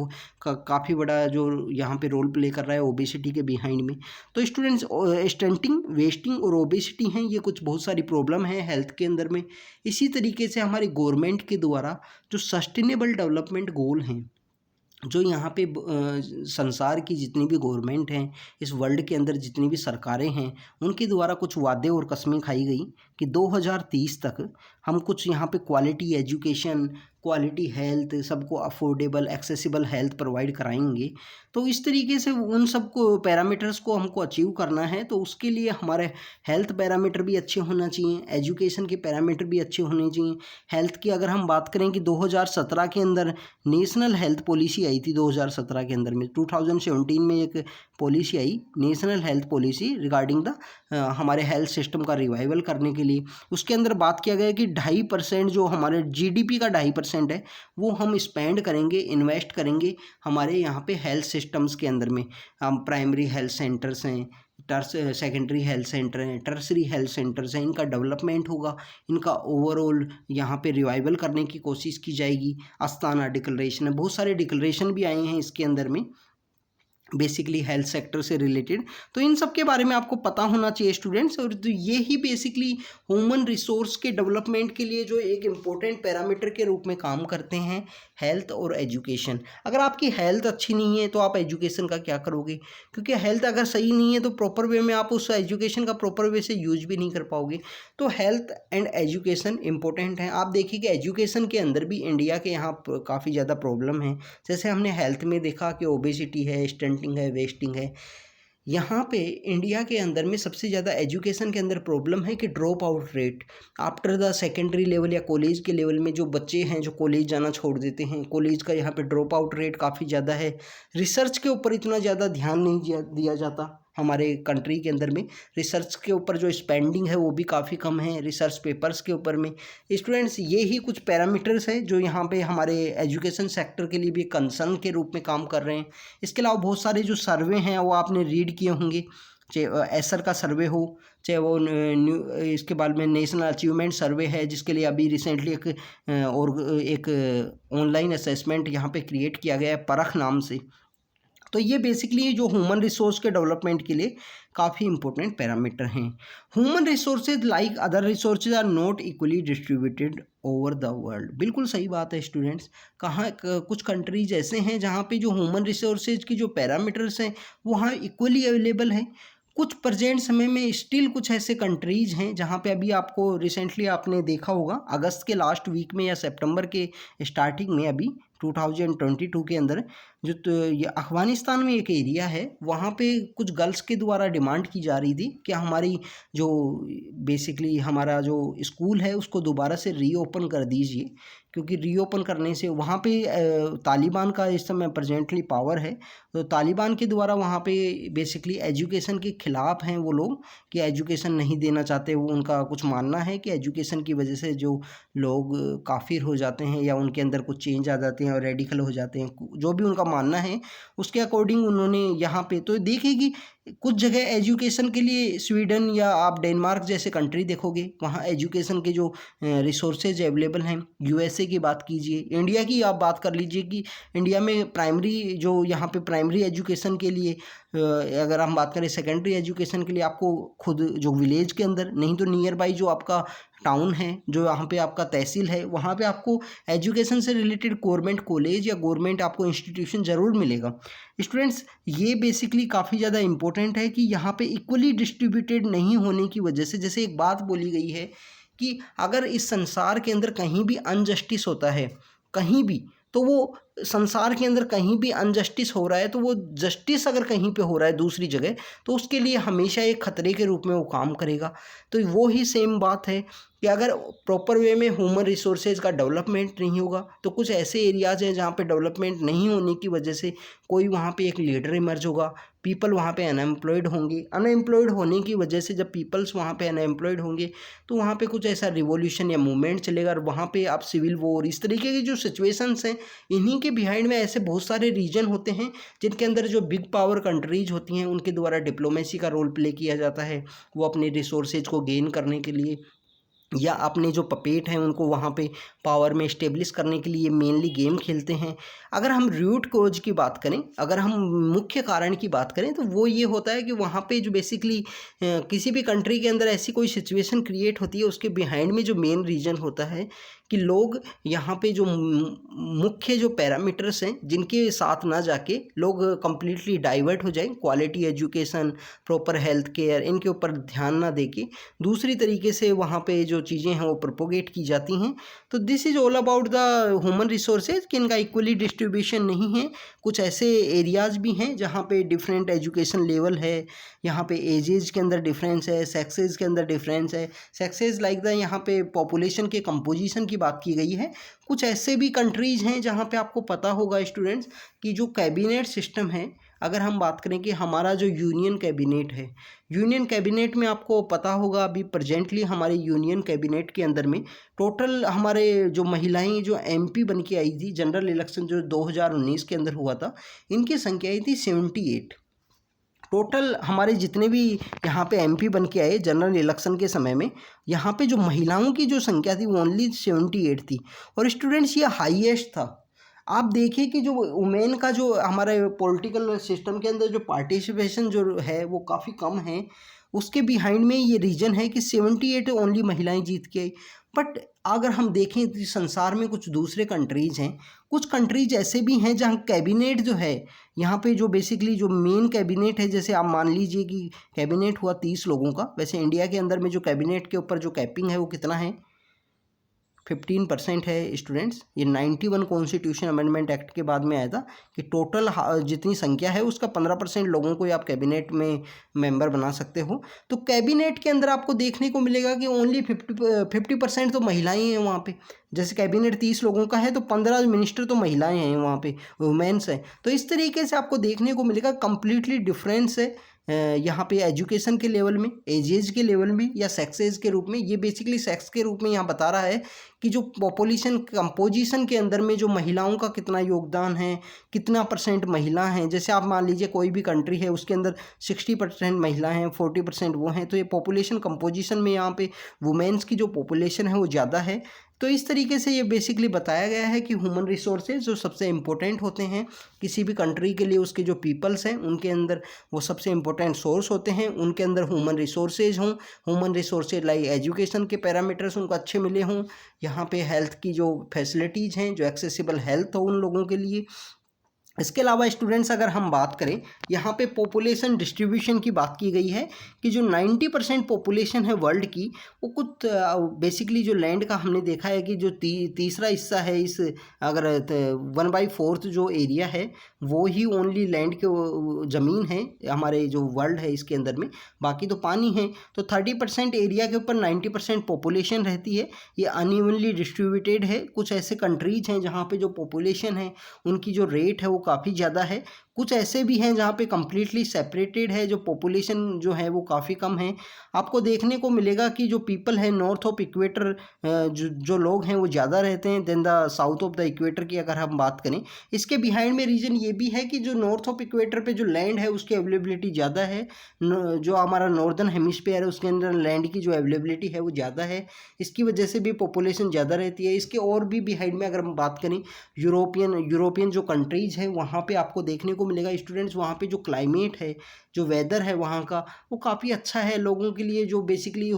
S1: काफ़ी बड़ा जो यहाँ पे रोल प्ले कर रहा है ओबेसिटी के बिहाइंड में। तो स्टूडेंट्स, स्टंटिंग, वेस्टिंग और ओबेसिटी हैं, ये कुछ बहुत सारी प्रॉब्लम है हेल्थ के अंदर में। इसी तरीके से हमारी गवर्नमेंट के द्वारा जो सस्टेनेबल डेवलपमेंट गोल हैं, जो यहाँ पे संसार की जितनी भी गवर्नमेंट हैं, इस वर्ल्ड के अंदर जितनी भी सरकारें हैं, उनके द्वारा कुछ वादे और कस्में खाई गई कि 2030 तक हम कुछ यहाँ पे क्वालिटी एजुकेशन, क्वालिटी हेल्थ, सबको अफोर्डेबल एक्सेसिबल हेल्थ प्रोवाइड कराएंगे। तो इस तरीके से उन सबको पैरामीटर्स को हमको अचीव करना है, तो उसके लिए हमारे हेल्थ पैरामीटर भी अच्छे होना चाहिए, एजुकेशन के पैरामीटर भी अच्छे होने चाहिए। हेल्थ की अगर हम बात करें कि 2017 के अंदर नेशनल हेल्थ पॉलिसी आई थी, 2017 के अंदर में 2017 में एक policy I, national health policy regarding the हमारे हेल्थ सिस्टम का रिवाइवल करने के लिए। उसके अंदर बात किया गया कि 2.5% जो हमारे जीडीपी का 2.5% है वो हम स्पेंड करेंगे, इन्वेस्ट करेंगे हमारे यहाँ पे हेल्थ सिस्टम्स के अंदर में। हम प्राइमरी हेल्थ सेंटर्स हैं, सेकेंडरी हेल्थ सेंटर हैं, टर्सरी हेल्थ सेंटर्स हैं, इनका डेवलपमेंट होगा, इनका ओवरऑल यहाँ पे रिवाइवल करने की कोशिश की जाएगी। अस्थाना डिक्लेरेशन है, बहुत सारे डिक्लेरेशन भी आए हैं इसके अंदर में बेसिकली हेल्थ सेक्टर से रिलेटेड। तो इन सब के बारे में आपको पता होना चाहिए स्टूडेंट्स। और तो ये ही बेसिकली ह्यूमन रिसोर्स के डेवलपमेंट के लिए जो एक इम्पोर्टेंट पैरामीटर के रूप में काम करते हैं, हेल्थ और एजुकेशन। अगर आपकी हेल्थ अच्छी नहीं है तो आप एजुकेशन का क्या करोगे, क्योंकि हेल्थ अगर सही नहीं है तो प्रॉपर वे में आप उस एजुकेशन का प्रॉपर वे से यूज भी नहीं कर पाओगे। तो हेल्थ एंड एजुकेशन इंपॉर्टेंट है। आप देखिए कि एजुकेशन के अंदर भी इंडिया के यहाँ काफ़ी ज़्यादा प्रॉब्लम है। जैसे हमने हेल्थ में देखा कि ओबेसिटी है, स्टंटिंग है, वेस्टिंग है। यहाँ पे इंडिया के अंदर में सबसे ज़्यादा एजुकेशन के अंदर प्रॉब्लम है कि drop out rate after the secondary level या कॉलेज के लेवल में जो बच्चे हैं जो कॉलेज जाना छोड़ देते हैं, कॉलेज का यहाँ पे ड्रॉप आउट रेट काफ़ी ज़्यादा है। रिसर्च के ऊपर इतना ज़्यादा ध्यान नहीं दिया जाता हमारे कंट्री के अंदर में। रिसर्च के ऊपर जो स्पेंडिंग है वो भी काफ़ी कम है रिसर्च पेपर्स के ऊपर में। स्टूडेंट्स ये ही कुछ पैरामीटर्स हैं जो यहाँ पे हमारे एजुकेशन सेक्टर के लिए भी कंसर्न के रूप में काम कर रहे हैं। इसके अलावा बहुत सारे जो सर्वे हैं वो आपने रीड किए होंगे, चाहे एसर का सर्वे हो, चाहे वो इसके बाद में नेशनल अचीवमेंट सर्वे है, जिसके लिए अभी रिसेंटली एक ऑनलाइन असेसमेंट यहाँ पे क्रिएट किया गया है परख नाम से। तो ये बेसिकली जो ह्यूमन रिसोर्स के डेवलपमेंट के लिए काफ़ी इंपॉर्टेंट पैरामीटर हैं। Human resources like other resources are not equally distributed over the world. बिल्कुल सही बात है स्टूडेंट्स। कुछ कंट्रीज ऐसे हैं जहाँ पे जो ह्यूमन रिसोर्सेज की जो पैरामीटर्स हैं वो वहाँ इक्वली अवेलेबल हैं। कुछ प्रेजेंट समय में स्टिल कुछ ऐसे कंट्रीज हैं जहाँ पे अभी आपको रिसेंटली आपने देखा होगा अगस्त के लास्ट वीक में या सितंबर के स्टार्टिंग में अभी 2022 के अंदर जो ये अफगानिस्तान में एक एरिया है वहाँ पे कुछ गर्ल्स के द्वारा डिमांड की जा रही थी कि हमारी जो बेसिकली हमारा जो स्कूल है उसको दोबारा से रीओपन कर दीजिए, क्योंकि रीओपन करने से वहाँ पे तालिबान का इस समय प्रेजेंटली पावर है। तो तालिबान के द्वारा वहाँ पे बेसिकली एजुकेशन के ख़िलाफ़ हैं वो लोग कि एजुकेशन नहीं देना चाहते। वो उनका कुछ मानना है कि एजुकेशन की वजह से जो लोग काफिर हो जाते हैं या उनके अंदर कुछ चेंज आ जाते हैं और रेडिकल हो जाते हैं, जो भी उनका मानना है उसके अकॉर्डिंग उन्होंने यहाँ पे तो देखिए कि कुछ जगह एजुकेशन के लिए स्वीडन या आप डेनमार्क जैसे कंट्री देखोगे वहाँ एजुकेशन के जो रिसोर्सेज अवेलेबल हैं। यूएसए की बात कीजिए, इंडिया की आप बात कर लीजिए कि इंडिया में प्राइमरी जो यहाँ पे प्राइमरी एजुकेशन के लिए अगर हम बात करें सेकेंडरी एजुकेशन के लिए आपको खुद जो विलेज के अंदर नहीं तो नियर बाई जो आपका टाउन है, जो यहाँ पे आपका तहसील है, वहाँ पे आपको एजुकेशन से रिलेटेड गवर्नमेंट कॉलेज या गवर्नमेंट आपको इंस्टीट्यूशन ज़रूर मिलेगा। स्टूडेंट्स ये बेसिकली काफ़ी ज़्यादा इंपॉर्टेंट है कि यहाँ पे इक्वली डिस्ट्रीब्यूटेड नहीं होने की वजह से, जैसे एक बात बोली गई है कि अगर इस संसार के अंदर कहीं भी अनजस्टिस होता है, कहीं भी, तो वो संसार के अंदर कहीं भी अनजस्टिस हो रहा है तो वो जस्टिस अगर कहीं पे हो रहा है दूसरी जगह तो उसके लिए हमेशा एक खतरे के रूप में वो काम करेगा। तो वो ही सेम बात है कि अगर प्रॉपर वे में ह्यूमन रिसोर्सेज का डेवलपमेंट नहीं होगा तो कुछ ऐसे एरियाज़ हैं जहाँ पे डेवलपमेंट नहीं होने की वजह से कोई वहाँ पे एक लीडर इमर्ज होगा, पीपल वहाँ पे अनएम्प्लॉयड होंगे। अनएम्प्लॉयड होने की वजह से जब पीपल्स वहाँ पे अनएम्प्लॉयड होंगे तो वहाँ पे कुछ ऐसा रिवॉल्यूशन या मूवमेंट चलेगा और वहाँ पे आप सिविल वॉर इस तरीके की जो सिचुएशंस हैं, इन्हीं के बिहाइंड में ऐसे बहुत सारे रीजन होते हैं जिनके अंदर जो बिग पावर कंट्रीज होती हैं उनके द्वारा डिप्लोमेसी का रोल प्ले किया जाता है। वो अपने रिसोर्सेज को गेन करने के लिए या अपने जो पपेट हैं उनको वहाँ पे पावर में इस्टेब्लिश करने के लिए मेनली गेम खेलते हैं। अगर हम रूट कोज की बात करें, अगर हम मुख्य कारण की बात करें तो वो ये होता है कि वहाँ पे जो बेसिकली किसी भी कंट्री के अंदर ऐसी कोई सिचुएशन क्रिएट होती है उसके बिहाइंड में जो मेन रीज़न होता है कि लोग यहाँ पे जो मुख्य जो पैरामीटर्स हैं जिनके साथ ना जाके लोग कम्प्लीटली डाइवर्ट हो जाएं, quality education, proper health care, इनके ऊपर ध्यान ना देके दूसरी तरीके से वहाँ पे जो चीज़ें हैं वो प्रोपोगेट की जाती हैं। तो this is all about the human resources कि इनका इक्वली डिस्ट्रीब्यूशन नहीं है। कुछ ऐसे एरियाज़ भी हैं जहाँ पे डिफरेंट एजुकेशन लेवल है, यहाँ पे एजेज के अंदर डिफरेंस है, सेक्सेस के अंदर डिफरेंस है, सेक्सेस लाइक द यहाँ पे पॉपुलेशन के कंपोजिशन की बात की गई है। कुछ ऐसे भी कंट्रीज़ हैं जहाँ पे आपको पता होगा स्टूडेंट्स कि जो कैबिनेट सिस्टम है, अगर हम बात करें कि हमारा जो यूनियन कैबिनेट है, यूनियन कैबिनेट में आपको पता होगा अभी प्रेजेंटली हमारे यूनियन कैबिनेट के अंदर में टोटल हमारे जो महिलाएं जो एमपी बन के आई थी जनरल इलेक्शन जो 2019 के अंदर हुआ था, इनकी संख्या आई थी 78। टोटल हमारे जितने भी यहाँ पे एमपी बन के आए जनरल इलेक्शन के समय में, यहाँ पे जो महिलाओं की जो संख्या थी वो ओनली 78 थी। और स्टूडेंट्स ये हाईएस्ट था। आप देखिए कि जो वुमेन का जो हमारे पॉलिटिकल सिस्टम के अंदर जो पार्टिसिपेशन जो है वो काफ़ी कम है। उसके बिहाइंड में ये रीज़न है कि 78 ओनली महिलाएं जीत के आई। बट अगर हम देखें तो संसार में कुछ दूसरे कंट्रीज़ हैं, कुछ कंट्रीज ऐसे भी हैं जहाँ कैबिनेट जो है, यहाँ पे जो बेसिकली जो मेन कैबिनेट है, जैसे आप मान लीजिए कि कैबिनेट हुआ 30 लोगों का। वैसे इंडिया के अंदर में जो कैबिनेट के ऊपर जो कैपिंग है वो कितना है, 15% है स्टूडेंट्स। ये 91 कॉन्स्टिट्यूशन अमेंडमेंट एक्ट के बाद में आया था कि टोटल जितनी संख्या है उसका 15% लोगों को आप कैबिनेट में मेंबर बना सकते हो। तो कैबिनेट के अंदर आपको देखने को मिलेगा कि ओनली 50% तो महिलाएं हैं वहाँ पे। जैसे कैबिनेट 30 लोगों का है तो 15 मिनिस्टर तो महिलाएं हैं वहाँ पे, वुमेन्स हैं। तो इस तरीके से आपको देखने को मिलेगा कंप्लीटली डिफरेंस है यहाँ पे एजुकेशन के लेवल में, एजेज के लेवल में या सेक्सेज के रूप में। ये बेसिकली सेक्स के रूप में यहाँ बता रहा है कि जो पॉपुलेशन कंपोजिशन के अंदर में जो महिलाओं का कितना योगदान है, कितना % महिला हैं। जैसे आप मान लीजिए कोई भी कंट्री है उसके अंदर 60% महिला हैं, 40% वो हैं। तो ये पॉपुलेशन कंपोजिशन में यहाँ पे वुमेन्स की जो पॉपुलेशन है वो ज़्यादा है। तो इस तरीके से ये बेसिकली बताया गया है कि ह्यूमन रिसोर्सेज जो सबसे इम्पोर्टेंट होते हैं किसी भी कंट्री के लिए, उसके जो पीपल्स हैं उनके अंदर वो सबसे इम्पोर्टेंट सोर्स होते हैं। उनके अंदर ह्यूमन रिसोर्सेज हों, ह्यूमन रिसोर्सेज लाइक एजुकेशन के पैरामीटर्स उनको अच्छे मिले हों, यहाँ पे हेल्थ की जो फैसिलिटीज़ हैं, जो एक्सेसिबल हेल्थ हो उन लोगों के लिए। इसके अलावा स्टूडेंट्स अगर हम बात करें, यहाँ पे पॉपुलेशन डिस्ट्रीब्यूशन की बात की गई है कि जो 90% पॉपुलेशन है वर्ल्ड की, वो कुछ बेसिकली जो लैंड का हमने देखा है कि जो तीसरा हिस्सा है इस, अगर 1/4 जो एरिया है वो ही ओनली लैंड के ज़मीन है हमारे जो वर्ल्ड है इसके अंदर में, बाकी तो पानी है। तो 30% एरिया के ऊपर 90% पॉपुलेशन रहती है। ये अनइवनली डिस्ट्रीब्यूटेड है। कुछ ऐसे कंट्रीज हैं जहाँ पे जो पॉपुलेशन है उनकी जो रेट है वो काफ़ी ज़्यादा है। कुछ ऐसे भी हैं जहाँ पे कम्प्लीटली सेपरेटेड है, जो पॉपुलेशन जो है वो काफ़ी कम है। आपको देखने को मिलेगा कि जो पीपल है नॉर्थ ऑफ इक्वेटर, जो लोग हैं वो ज़्यादा रहते हैं than the south of the equator की अगर हम बात करें। इसके बिहाइंड में रीज़न ये भी है कि जो नॉर्थ ऑफ इक्वेटर पे जो लैंड है उसकी अवेलेबिलिटी ज़्यादा है। जो हमारा नॉर्दर्न हेमिस्फीयर है उसके अंदर लैंड की जो अवेलेबिलिटी है वो ज़्यादा है। इसकी वजह से भी पॉपुलेशन ज़्यादा रहती है। इसके और भी बिहाइंड में अगर हम बात करें, यूरोपियन जो कंट्रीज़ हैं वहाँ पे आपको देखने को मिलेगा स्टूडेंट्स, वहाँ पे जो क्लाइमेट है, जो वेदर है वहाँ का, वो काफ़ी अच्छा है लोगों के लिए, जो बेसिकली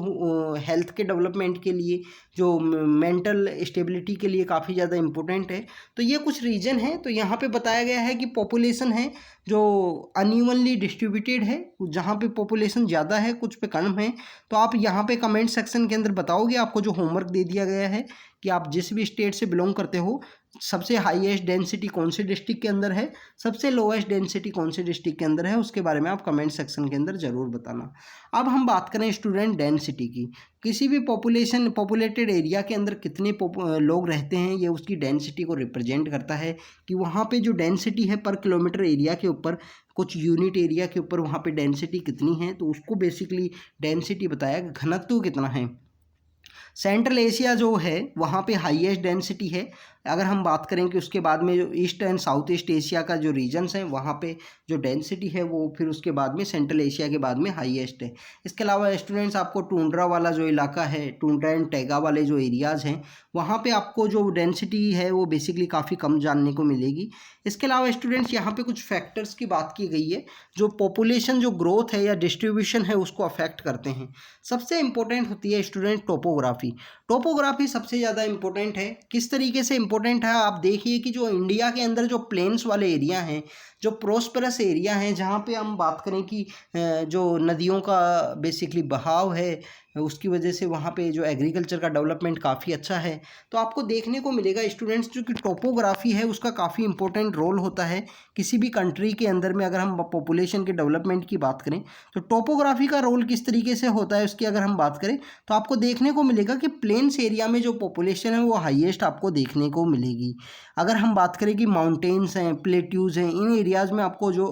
S1: हेल्थ के डेवलपमेंट के लिए, जो मेंटल स्टेबिलिटी के लिए काफ़ी ज़्यादा इम्पोर्टेंट है। तो ये कुछ रीजन है। तो यहाँ पे बताया गया है कि पॉपुलेशन है जो अनइवनली डिस्ट्रीब्यूटेड है, जहाँ पे पॉपुलेशन ज़्यादा है कुछ पे कम है। तो आप यहाँ पे कमेंट सेक्शन के अंदर बताओगे, आपको जो होमवर्क दे दिया गया है कि आप जिस भी स्टेट से बिलोंग करते हो, सबसे हाईएस्ट डेंसिटी कौन से डिस्ट्रिक्ट के अंदर है, सबसे लोएस्ट डेंसिटी कौन से डिस्ट्रिक्ट के अंदर है, उसके बारे में आप कमेंट सेक्शन के अंदर ज़रूर बताना। अब हम बात करें स्टूडेंट डेंसिटी की। किसी भी पॉपुलेटेड एरिया के अंदर कितने लोग रहते हैं, ये उसकी डेंसिटी को रिप्रेजेंट करता है कि वहाँ पे जो डेंसिटी है पर किलोमीटर एरिया के ऊपर, कुछ यूनिट एरिया के ऊपर वहाँ पे डेंसिटी कितनी है, तो उसको बेसिकली डेंसिटी बताया, घनत्व कितना है। सेंट्रल एशिया जो है वहाँ पे हाईएस्ट डेंसिटी है। अगर हम बात करें कि उसके बाद में जो east and south east Asia का जो रीजन्स हैं वहाँ पे जो डेंसिटी है वो फिर उसके बाद में सेंट्रल एशिया के बाद में हाईएस्ट है। इसके अलावा स्टूडेंट्स आपको टुंड्रा वाला जो इलाका है, टुंड्रा एंड टैगा वाले जो एरियाज़ हैं, वहाँ पे आपको जो डेंसिटी है वो बेसिकली काफ़ी कम जानने को मिलेगी। इसके अलावा स्टूडेंट्स यहाँ पे कुछ फैक्टर्स की बात की गई है जो पॉपुलेशन जो ग्रोथ है या डिस्ट्रीब्यूशन है उसको अफेक्ट करते हैं। सबसे इम्पोर्टेंट होती है स्टूडेंट टोपोग्राफी। टोपोग्राफी सबसे ज़्यादा इम्पोर्टेंट है। किस तरीके से इम्पोर्टेंट है, आप देखिए कि जो इंडिया के अंदर जो प्लेन्स वाले एरिया हैं, जो प्रोस्परस एरिया हैं, जहाँ पे हम बात करें कि जो नदियों का बेसिकली बहाव है उसकी वजह से वहाँ पे जो एग्रीकल्चर का डेवलपमेंट काफ़ी अच्छा है। तो आपको देखने को मिलेगा स्टूडेंट्स जो कि टोपोग्राफी है उसका काफ़ी इंपॉर्टेंट रोल होता है किसी भी कंट्री के अंदर में। अगर हम पॉपुलेशन के डेवलपमेंट की बात करें तो टोपोग्राफी का रोल किस तरीके से होता है उसकी अगर हम बात करें तो आपको देखने को मिलेगा कि प्लेन्स एरिया में जो पॉपुलेशन है वो हाईएस्ट आपको देखने को मिलेगी। अगर हम बात करें कि माउंटेन्स हैं, प्लेट्यूज़ हैं, इन एरियाज़ में आपको जो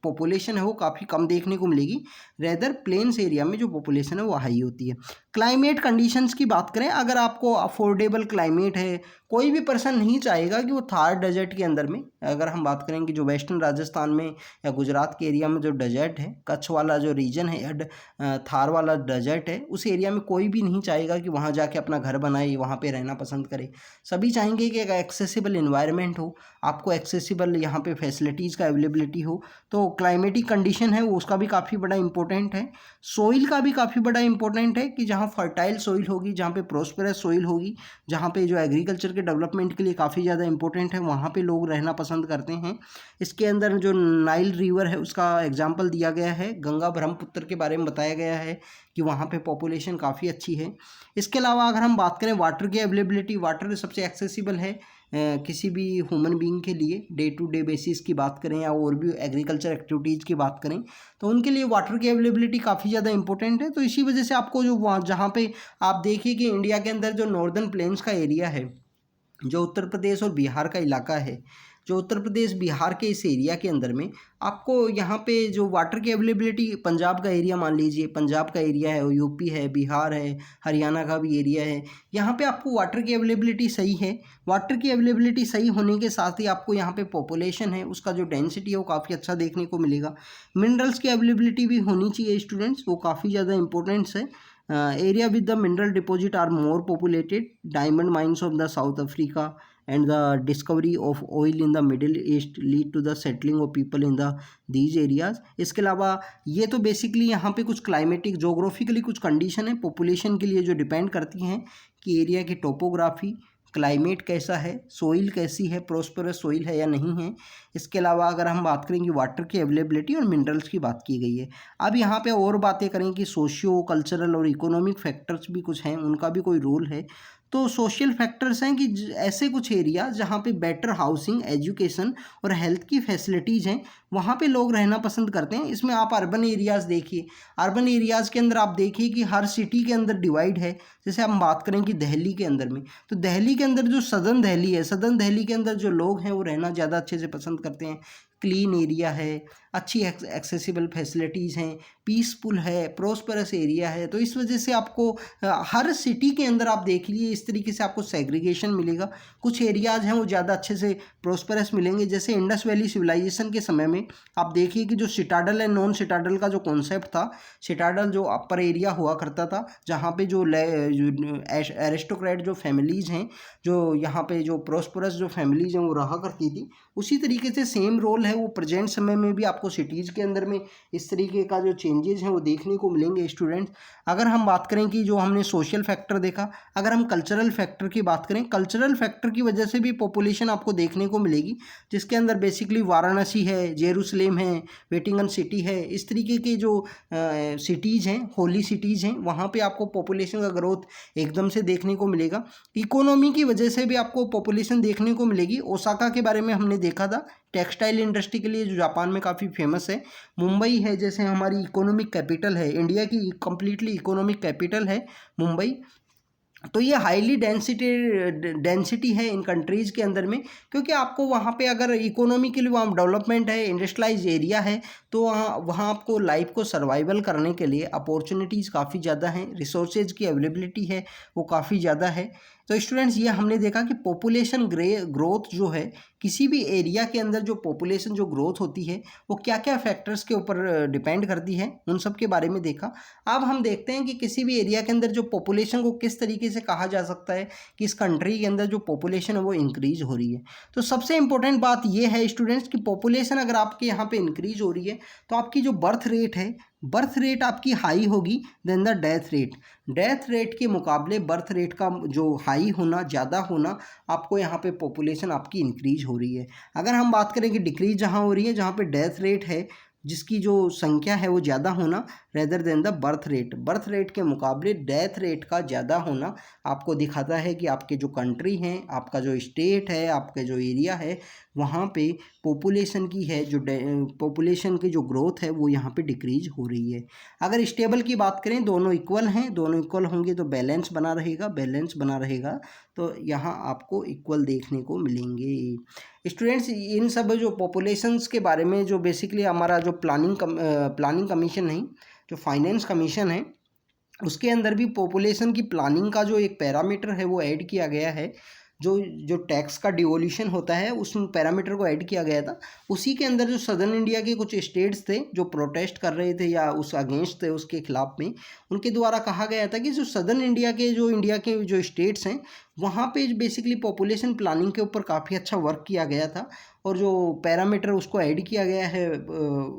S1: पॉपुलेशन है वो काफ़ी कम देखने को मिलेगी, रेदर प्लेन्स एरिया में जो पॉपुलेशन है वो हाई होती है। क्लाइमेट कंडीशंस की बात करें, अगर आपको अफोर्डेबल क्लाइमेट है, कोई भी पर्सन नहीं चाहेगा कि वो थार डेजर्ट के अंदर में, अगर हम बात करें कि जो वेस्टर्न राजस्थान में या गुजरात के एरिया में जो डेजर्ट है, कच्छ वाला जो रीजन है या थार वाला डेजर्ट है, उस एरिया में कोई भी नहीं चाहेगा कि वहाँ जाके अपना घर बनाए, वहाँ पे रहना पसंद करे। सभी चाहेंगे कि एक एक्सेसिबल इन्वायरमेंट हो, आपको एक्सेसिबल यहाँ पे फैसिलिटीज़ का अवेलेबिलिटी हो। तो क्लाइमेटिक कंडीशन है वो उसका भी काफ़ी बड़ा इंपॉर्टेंट है। सोइल का भी काफ़ी बड़ा इंपॉर्टेंट है कि जहाँ फर्टाइल सोइल होगी, जहाँ पे प्रोस्पेरस सोइल होगी, जहाँ पे जो एग्रीकल्चर के डेवलपमेंट के लिए काफ़ी ज़्यादा इंपॉर्टेंट है, वहाँ पे लोग रहना पसंद करते हैं। इसके अंदर जो नाइल रिवर है उसका एग्जाम्पल दिया गया है, गंगा ब्रह्मपुत्र के बारे में बताया गया है कि वहाँ पे पॉपुलेशन काफ़ी अच्छी है। इसके अलावा अगर हम बात करें वाटर की अवेलेबिलिटी, वाटर सबसे एक्सेसिबल है किसी भी ह्यूमन बीइंग के लिए, डे टू डे बेसिस की बात करें या और भी एग्रीकल्चर एक्टिविटीज़ की बात करें तो उनके लिए वाटर की अवेलेबिलिटी काफ़ी ज़्यादा इंपॉर्टेंट है। तो इसी वजह से आपको जो वहाँ जहाँ पे आप देखिए कि इंडिया के अंदर जो नॉर्दर्न प्लेन्स का एरिया है, जो उत्तर प्रदेश और बिहार का इलाका है, जो उत्तर प्रदेश बिहार के इस एरिया के अंदर में आपको यहाँ पे जो वाटर की अवेलेबिलिटी, पंजाब का एरिया मान लीजिए, पंजाब का एरिया है, यूपी है, बिहार है, हरियाणा का भी एरिया है, यहाँ पे आपको वाटर की अवेलेबिलिटी सही है। वाटर की अवेलेबिलिटी सही होने के साथ ही आपको यहाँ पे पॉपुलेशन है उसका जो डेंसिटी है वो काफ़ी अच्छा देखने को मिलेगा। मिनरल्स की अवेलेबिलिटी भी होनी चाहिए स्टूडेंट्स, वो काफ़ी ज़्यादा इंपॉर्टेंट्स है। Area with the mineral deposit are more populated, diamond mines of the South Africa and the discovery of oil in the Middle East lead to the settling of people in the these areas। इसके अलावा ये तो बेसिकली यहाँ पे कुछ क्लाइमेटिक जोग्राफिकली कुछ कंडीशन है पॉपुलेशन के लिए जो डिपेंड करती हैं कि एरिया की टोपोग्राफी, क्लाइमेट कैसा है, सोइल कैसी है, प्रोस्पेरस सोइल है या नहीं है। इसके अलावा अगर हम बात करें कि वाटर की अवेलेबिलिटी और मिनरल्स की बात की गई है। अब यहाँ पे और बातें करें कि सोशियो कल्चरल और इकोनॉमिक फैक्टर्स भी कुछ हैं, उनका भी कोई रोल है। तो सोशल फैक्टर्स हैं कि ऐसे कुछ एरिया जहाँ पे बेटर हाउसिंग, एजुकेशन और हेल्थ की फैसिलिटीज़ हैं, वहाँ पे लोग रहना पसंद करते हैं। इसमें आप अर्बन एरियाज़ देखिए, अर्बन एरियाज़ के अंदर आप देखिए कि हर सिटी के अंदर डिवाइड है। जैसे हम बात करें कि दिल्ली के अंदर में, तो दिल्ली के अंदर जो सदर्न दिल्ली है, सदर्न दिल्ली के अंदर जो लोग हैं वो रहना ज़्यादा अच्छे से पसंद करते हैं। क्लीन एरिया है, अच्छी एक्सेसिबल फैसिलिटीज़ हैं, पीसफुल है, प्रोस्परस एरिया है। तो इस वजह से आपको हर सिटी के अंदर आप देख लीजिए इस तरीके से आपको सेग्रीगेशन मिलेगा। कुछ एरियाज़ हैं वो ज़्यादा अच्छे से प्रोस्परस मिलेंगे। जैसे इंडस वैली सिविलाइजेशन के समय में आप देखिए कि जो सिटाडल एंड नॉन सिटाडल का जो कॉन्सेप्ट था, सिटाडल जो अपर एरिया हुआ करता था जहाँ पे जो एरिस्टोक्रेट जो फैमिलीज़ हैं, जो यहाँ पे जो प्रोस्परस जो फैमिलीज़ हैं वो रहा करती थी, उसी तरीके से सेम रोल है वो प्रेजेंट समय में भी आपको सिटीज़ के अंदर में इस तरीके का जो चेंजेस हैं वो देखने को मिलेंगे स्टूडेंट्स। अगर हम बात करें कि जो हमने सोशल फैक्टर देखा, अगर हम कल्चरल फैक्टर की बात करें, कल्चरल फैक्टर की वजह से भी पॉपुलेशन आपको देखने को मिलेगी, जिसके अंदर बेसिकली वाराणसी है, जेरूसलेम है, वेटिंगन सिटी है, इस तरीके के जो सिटीज़ हैं, होली सिटीज़ हैं, वहाँ पे आपको पॉपुलेशन का ग्रोथ एकदम से देखने को मिलेगा। इकोनॉमी की वजह से भी आपको पॉपुलेशन देखने को मिलेगी। ओसाका के बारे में हमने देखा था, टेक्सटाइल इंडस्ट्री के लिए जो जापान में काफ़ी फेमस है। मुंबई है जैसे हमारी इकोनॉमिक कैपिटल है, इंडिया की कंप्लीटली इकोनॉमिक कैपिटल है मुंबई। तो ये हाईली डेंसिटी है इन कंट्रीज़ के अंदर में, क्योंकि आपको वहाँ पे अगर इकोनॉमी के लिए वहाँ डेवलपमेंट है, इंडस्ट्रियलाइज एरिया है, तो वहाँ आपको लाइफ को सर्वाइवल करने के लिए अपॉर्चुनिटीज़ काफ़ी ज़्यादा हैं, रिसोर्सेज की अवेलेबिलिटी है वो काफ़ी ज़्यादा है। तो स्टूडेंट्स ये हमने देखा कि पॉपुलेशन ग्रोथ जो है, किसी भी एरिया के अंदर जो पॉपुलेशन जो ग्रोथ होती है वो क्या क्या फैक्टर्स के ऊपर डिपेंड करती है, उन सब के बारे में देखा। अब हम देखते हैं कि किसी भी एरिया के अंदर जो पॉपुलेशन को किस तरीके से कहा जा सकता है कि इस कंट्री के अंदर जो पॉपुलेशन है वो इंक्रीज हो रही है। तो सबसे इंपॉर्टेंट बात ये है स्टूडेंट्स कि पॉपुलेशन अगर आपके यहाँ पे इंक्रीज हो रही है तो आपकी जो बर्थ रेट है, बर्थ रेट आपकी हाई होगी than the death rate. Death rate के मुकाबले बर्थ रेट का जो हाई होना, ज़्यादा होना, आपको यहाँ पे पॉपुलेशन आपकी इंक्रीज हो रही है। अगर हम बात करें कि डिक्रीज जहाँ हो रही है, जहाँ पे डेथ रेट है, जिसकी जो संख्या है वो ज़्यादा होना rather than the birth rate, birth rate के मुकाबले डेथ रेट का ज़्यादा होना आपको दिखाता है कि आपके जो कंट्री हैं, आपका जो स्टेट है, आपका जो एरिया है, वहाँ पे पॉपुलेशन की है जो पॉपुलेशन की जो ग्रोथ है वो यहाँ पे डिक्रीज हो रही है। अगर स्टेबल की बात करें, दोनों इक्वल हैं, दोनों इक्वल होंगे तो बैलेंस बना रहेगा, बैलेंस बना रहेगा तो यहाँ आपको इक्वल देखने को मिलेंगे। स्टूडेंट्स इन सब जो पॉपुलेशंस के बारे में जो बेसिकली हमारा जो प्लानिंग कमीशन नहीं, जो फाइनेंस कमीशन है, उसके अंदर भी पॉपुलेशन की प्लानिंग का जो एक पैरामीटर है वो ऐड किया गया है। जो जो टैक्स का डिवोल्यूशन होता है उस पैरामीटर को ऐड किया गया था। उसी के अंदर जो सदर्न इंडिया के कुछ स्टेट्स थे जो प्रोटेस्ट कर रहे थे या उस अगेंस्ट थे उसके खिलाफ में, उनके द्वारा कहा गया था कि जो सदर्न इंडिया के जो स्टेट्स हैं वहाँ पे बेसिकली पॉपुलेशन प्लानिंग के ऊपर काफ़ी अच्छा वर्क किया गया था और जो पैरामीटर उसको ऐड किया गया है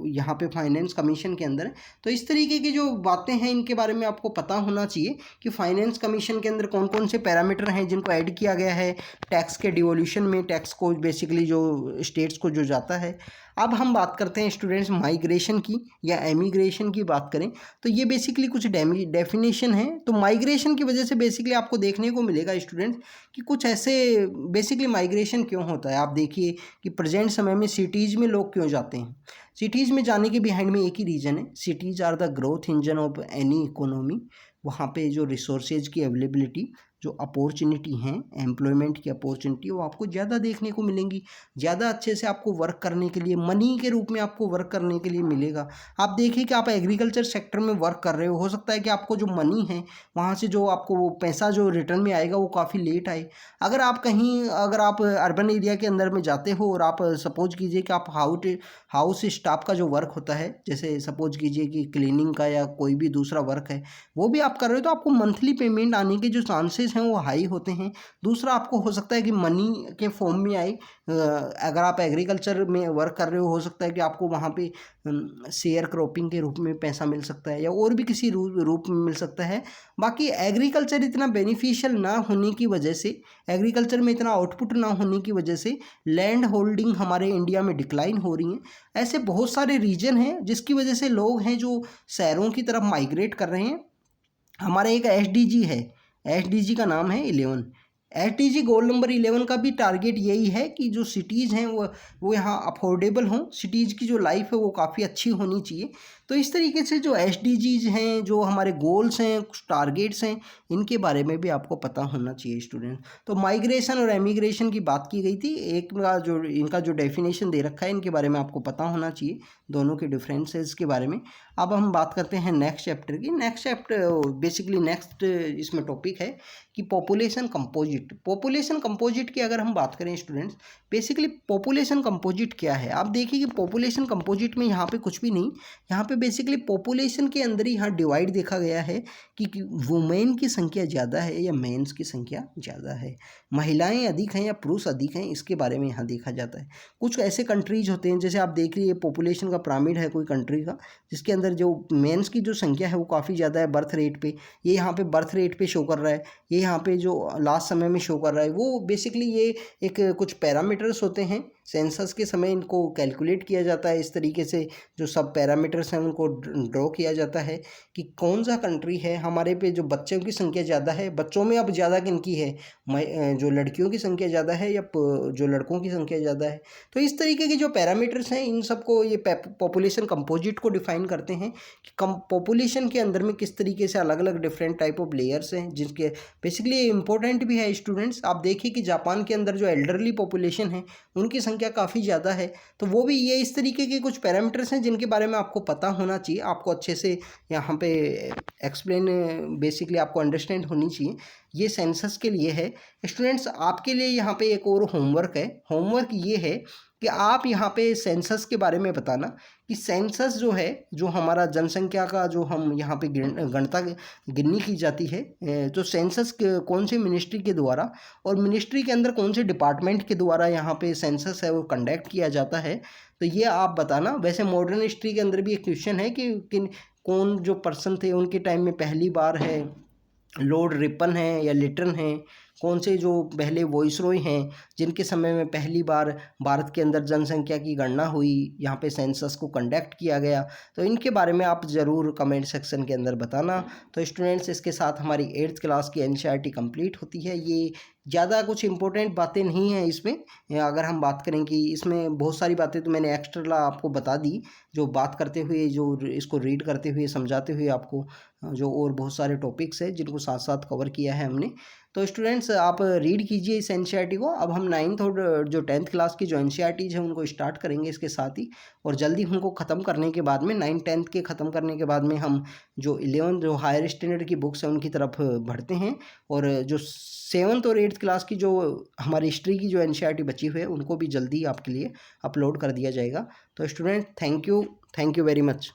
S1: यहाँ पे फाइनेंस कमीशन के अंदर। तो इस तरीके की जो बातें हैं इनके बारे में आपको पता होना चाहिए कि फाइनेंस कमीशन के अंदर कौन कौन से पैरामीटर हैं जिनको ऐड किया गया है टैक्स के डिवोल्यूशन में, टैक्स को बेसिकली जो स्टेट्स को जो जाता है। अब हम बात करते हैं स्टूडेंट्स माइग्रेशन की या एमिग्रेशन की बात करें तो ये बेसिकली कुछ डेफिनेशन है। तो माइग्रेशन की वजह से बेसिकली आपको देखने को मिलेगा स्टूडेंट्स कि कुछ ऐसे बेसिकली माइग्रेशन क्यों होता है। आप देखिए कि प्रेजेंट समय में सिटीज़ में लोग क्यों जाते हैं। सिटीज़ में जाने के बिहाइंड में एक ही रीज़न है, cities are the growth engine of any economy. वहाँ पे जो रिसोर्सेज की अवेलेबिलिटी, जो अपॉर्चुनिटी हैं, एम्प्लॉयमेंट की अपॉर्चुनिटी वो आपको ज़्यादा देखने को मिलेंगी, ज़्यादा अच्छे से आपको वर्क करने के लिए मनी के रूप में आपको वर्क करने के लिए मिलेगा। आप देखिए कि आप एग्रीकल्चर सेक्टर में वर्क कर रहे हो सकता है कि आपको जो मनी है वहाँ से जो आपको वो पैसा जो रिटर्न में आएगा वो काफ़ी लेट आए। अगर आप अर्बन एरिया के अंदर में जाते हो और आप सपोज कीजिए कि आप हाउस स्टाफ का जो वर्क होता है, जैसे सपोज कीजिए कि क्लीनिंग का या कोई भी दूसरा वर्क है वो भी आप कर रहे हो, तो आपको मंथली पेमेंट आने के जो चांसेस हैं वो हाई होते हैं। दूसरा आपको हो सकता है कि मनी के फॉर्म में आए। अगर आप एग्रीकल्चर में वर्क कर रहे हो सकता है कि आपको वहाँ पे शेयर क्रॉपिंग के रूप में पैसा मिल सकता है या और भी किसी रूप में मिल सकता है। बाकी एग्रीकल्चर इतना बेनिफिशियल ना होने की वजह से, एग्रीकल्चर में इतना आउटपुट ना होने की वजह से लैंड होल्डिंग हमारे इंडिया में डिक्लाइन हो रही है। ऐसे बहुत सारे रीजन हैं जिसकी वजह से लोग हैं जो शहरों की तरफ माइग्रेट कर रहे हैं। हमारा एक एसडीजी है, एसडीजी का नाम है 11। एसडीजी गोल नंबर 11 का भी टारगेट यही है कि जो सिटीज़ हैं वो यहाँ अफोर्डेबल हों, सिटीज़ की जो लाइफ है वो काफ़ी अच्छी होनी चाहिए। तो इस तरीके से जो एसडीजीज हैं, जो हमारे गोल्स हैं, कुछ टारगेट्स हैं, इनके बारे में भी आपको पता होना चाहिए स्टूडेंट। तो माइग्रेशन और एमिग्रेशन की बात की गई थी, एक का जो इनका जो डेफिनेशन दे रखा है इनके बारे में आपको पता होना चाहिए, दोनों के डिफरेंसेस के बारे में। अब हम बात करते हैं नेक्स्ट चैप्टर की। नेक्स्ट चैप्टर बेसिकली नेक्स्ट इसमें टॉपिक है कि population composite. Population composite key अगर हम बात करें स्टूडेंट्स, बेसिकली पॉपुलेशन कंपोजिट क्या है। आप देखिए कि पॉपुलेशन कंपोजिट में यहाँ पे कुछ भी नहीं, यहाँ पे बेसिकली पॉपुलेशन के अंदर ही यहाँ डिवाइड देखा गया है कि वुमेन की संख्या ज़्यादा है या मेंस की संख्या ज़्यादा है, महिलाएं अधिक हैं या पुरुष अधिक हैं, इसके बारे में यहाँ देखा जाता है। कुछ ऐसे कंट्रीज होते हैं, जैसे आप देख रही है पॉपुलेशन का पिरामिड है कोई कंट्री का, जिसके अंदर जो मेंस की जो संख्या है वो काफ़ी ज़्यादा है बर्थ रेट पे। ये यहाँ पे बर्थ रेट पे शो कर रहा है, ये यहाँ पे जो लास्ट समय में शो कर रहा है वो बेसिकली ये एक कुछ पैरामीटर्स होते हैं। सेंसस के समय इनको कैलकुलेट किया जाता है, इस तरीके से जो सब पैरामीटर्स हैं उनको ड्रॉ किया जाता है कि कौन सा कंट्री है हमारे पे जो बच्चों की संख्या ज़्यादा है, बच्चों में अब ज़्यादा किनकी है, जो लड़कियों की संख्या ज़्यादा है या जो लड़कों की संख्या ज़्यादा है। तो इस तरीके के जो पैरामीटर्स हैं इन सबको ये पॉपुलेशन कंपोजिट को डिफाइन करते हैं कि पॉपुलेशन के अंदर में किस तरीके से अलग अलग डिफरेंट टाइप ऑफ लेयर्स हैं, जिसके बेसिकली इंपॉर्टेंट भी है स्टूडेंट्स। आप देखिए कि जापान के अंदर जो एल्डरली पॉपुलेशन है उनकी संख्या काफ़ी ज़्यादा है, तो वो भी ये इस तरीके के कुछ पैरामीटर्स हैं जिनके बारे में आपको पता होना चाहिए, आपको अच्छे से यहाँ पे एक्सप्लेन बेसिकली आपको अंडरस्टैंड होनी चाहिए। ये सेंसस के लिए है स्टूडेंट्स। आपके लिए यहाँ पे एक और होमवर्क है। होमवर्क ये है कि आप यहाँ पे सेंसस के बारे में बताना कि सेंसस जो है, जो हमारा जनसंख्या का जो हम यहाँ पे गणना गिननी की जाती है, तो सेंसस कौन से मिनिस्ट्री के द्वारा और मिनिस्ट्री के अंदर कौन से डिपार्टमेंट के द्वारा यहाँ पे सेंसस है वो कंडक्ट किया जाता है, तो ये आप बताना। वैसे मॉडर्न हिस्ट्री के अंदर भी एक क्वेश्चन है कि कौन जो पर्सन थे उनके टाइम में पहली बार है लॉर्ड रिपन हैं या लिटन हैं, कौन से जो पहले वॉइसरॉय हैं जिनके समय में पहली बार भारत के अंदर जनसंख्या की गणना हुई, यहाँ पे सेंसस को कंडक्ट किया गया, तो इनके बारे में आप ज़रूर कमेंट सेक्शन के अंदर बताना। तो स्टूडेंट्स इसके साथ हमारी 8th क्लास की एनसीईआरटी कंप्लीट होती है। ये ज़्यादा कुछ इंपॉर्टेंट बातें नहीं हैं इसमें, अगर हम बात करें कि इसमें बहुत सारी बातें तो मैंने एक्स्ट्रा आपको बता दी, जो बात करते हुए, जो इसको रीड करते हुए, समझाते हुए आपको जो और बहुत सारे टॉपिक्स हैं जिनको साथ साथ कवर किया है हमने। तो स्टूडेंट्स आप रीड कीजिए इस एनसीईआरटी को। अब हम 9th और जो 10th क्लास की जो एनसीईआरटीज हैं उनको स्टार्ट करेंगे इसके साथ ही, और जल्दी उनको ख़त्म करने के बाद में 9th 10th के ख़त्म करने के बाद में हम जो 11th जो हायर स्टैंडर्ड की बुक्स हैं उनकी तरफ बढ़ते हैं, और जो 7th और 8th क्लास की जो हमारी हिस्ट्री की जो एनसीईआरटी बची हुई है उनको भी जल्दी आपके लिए अपलोड कर दिया जाएगा। तो student thank you very much.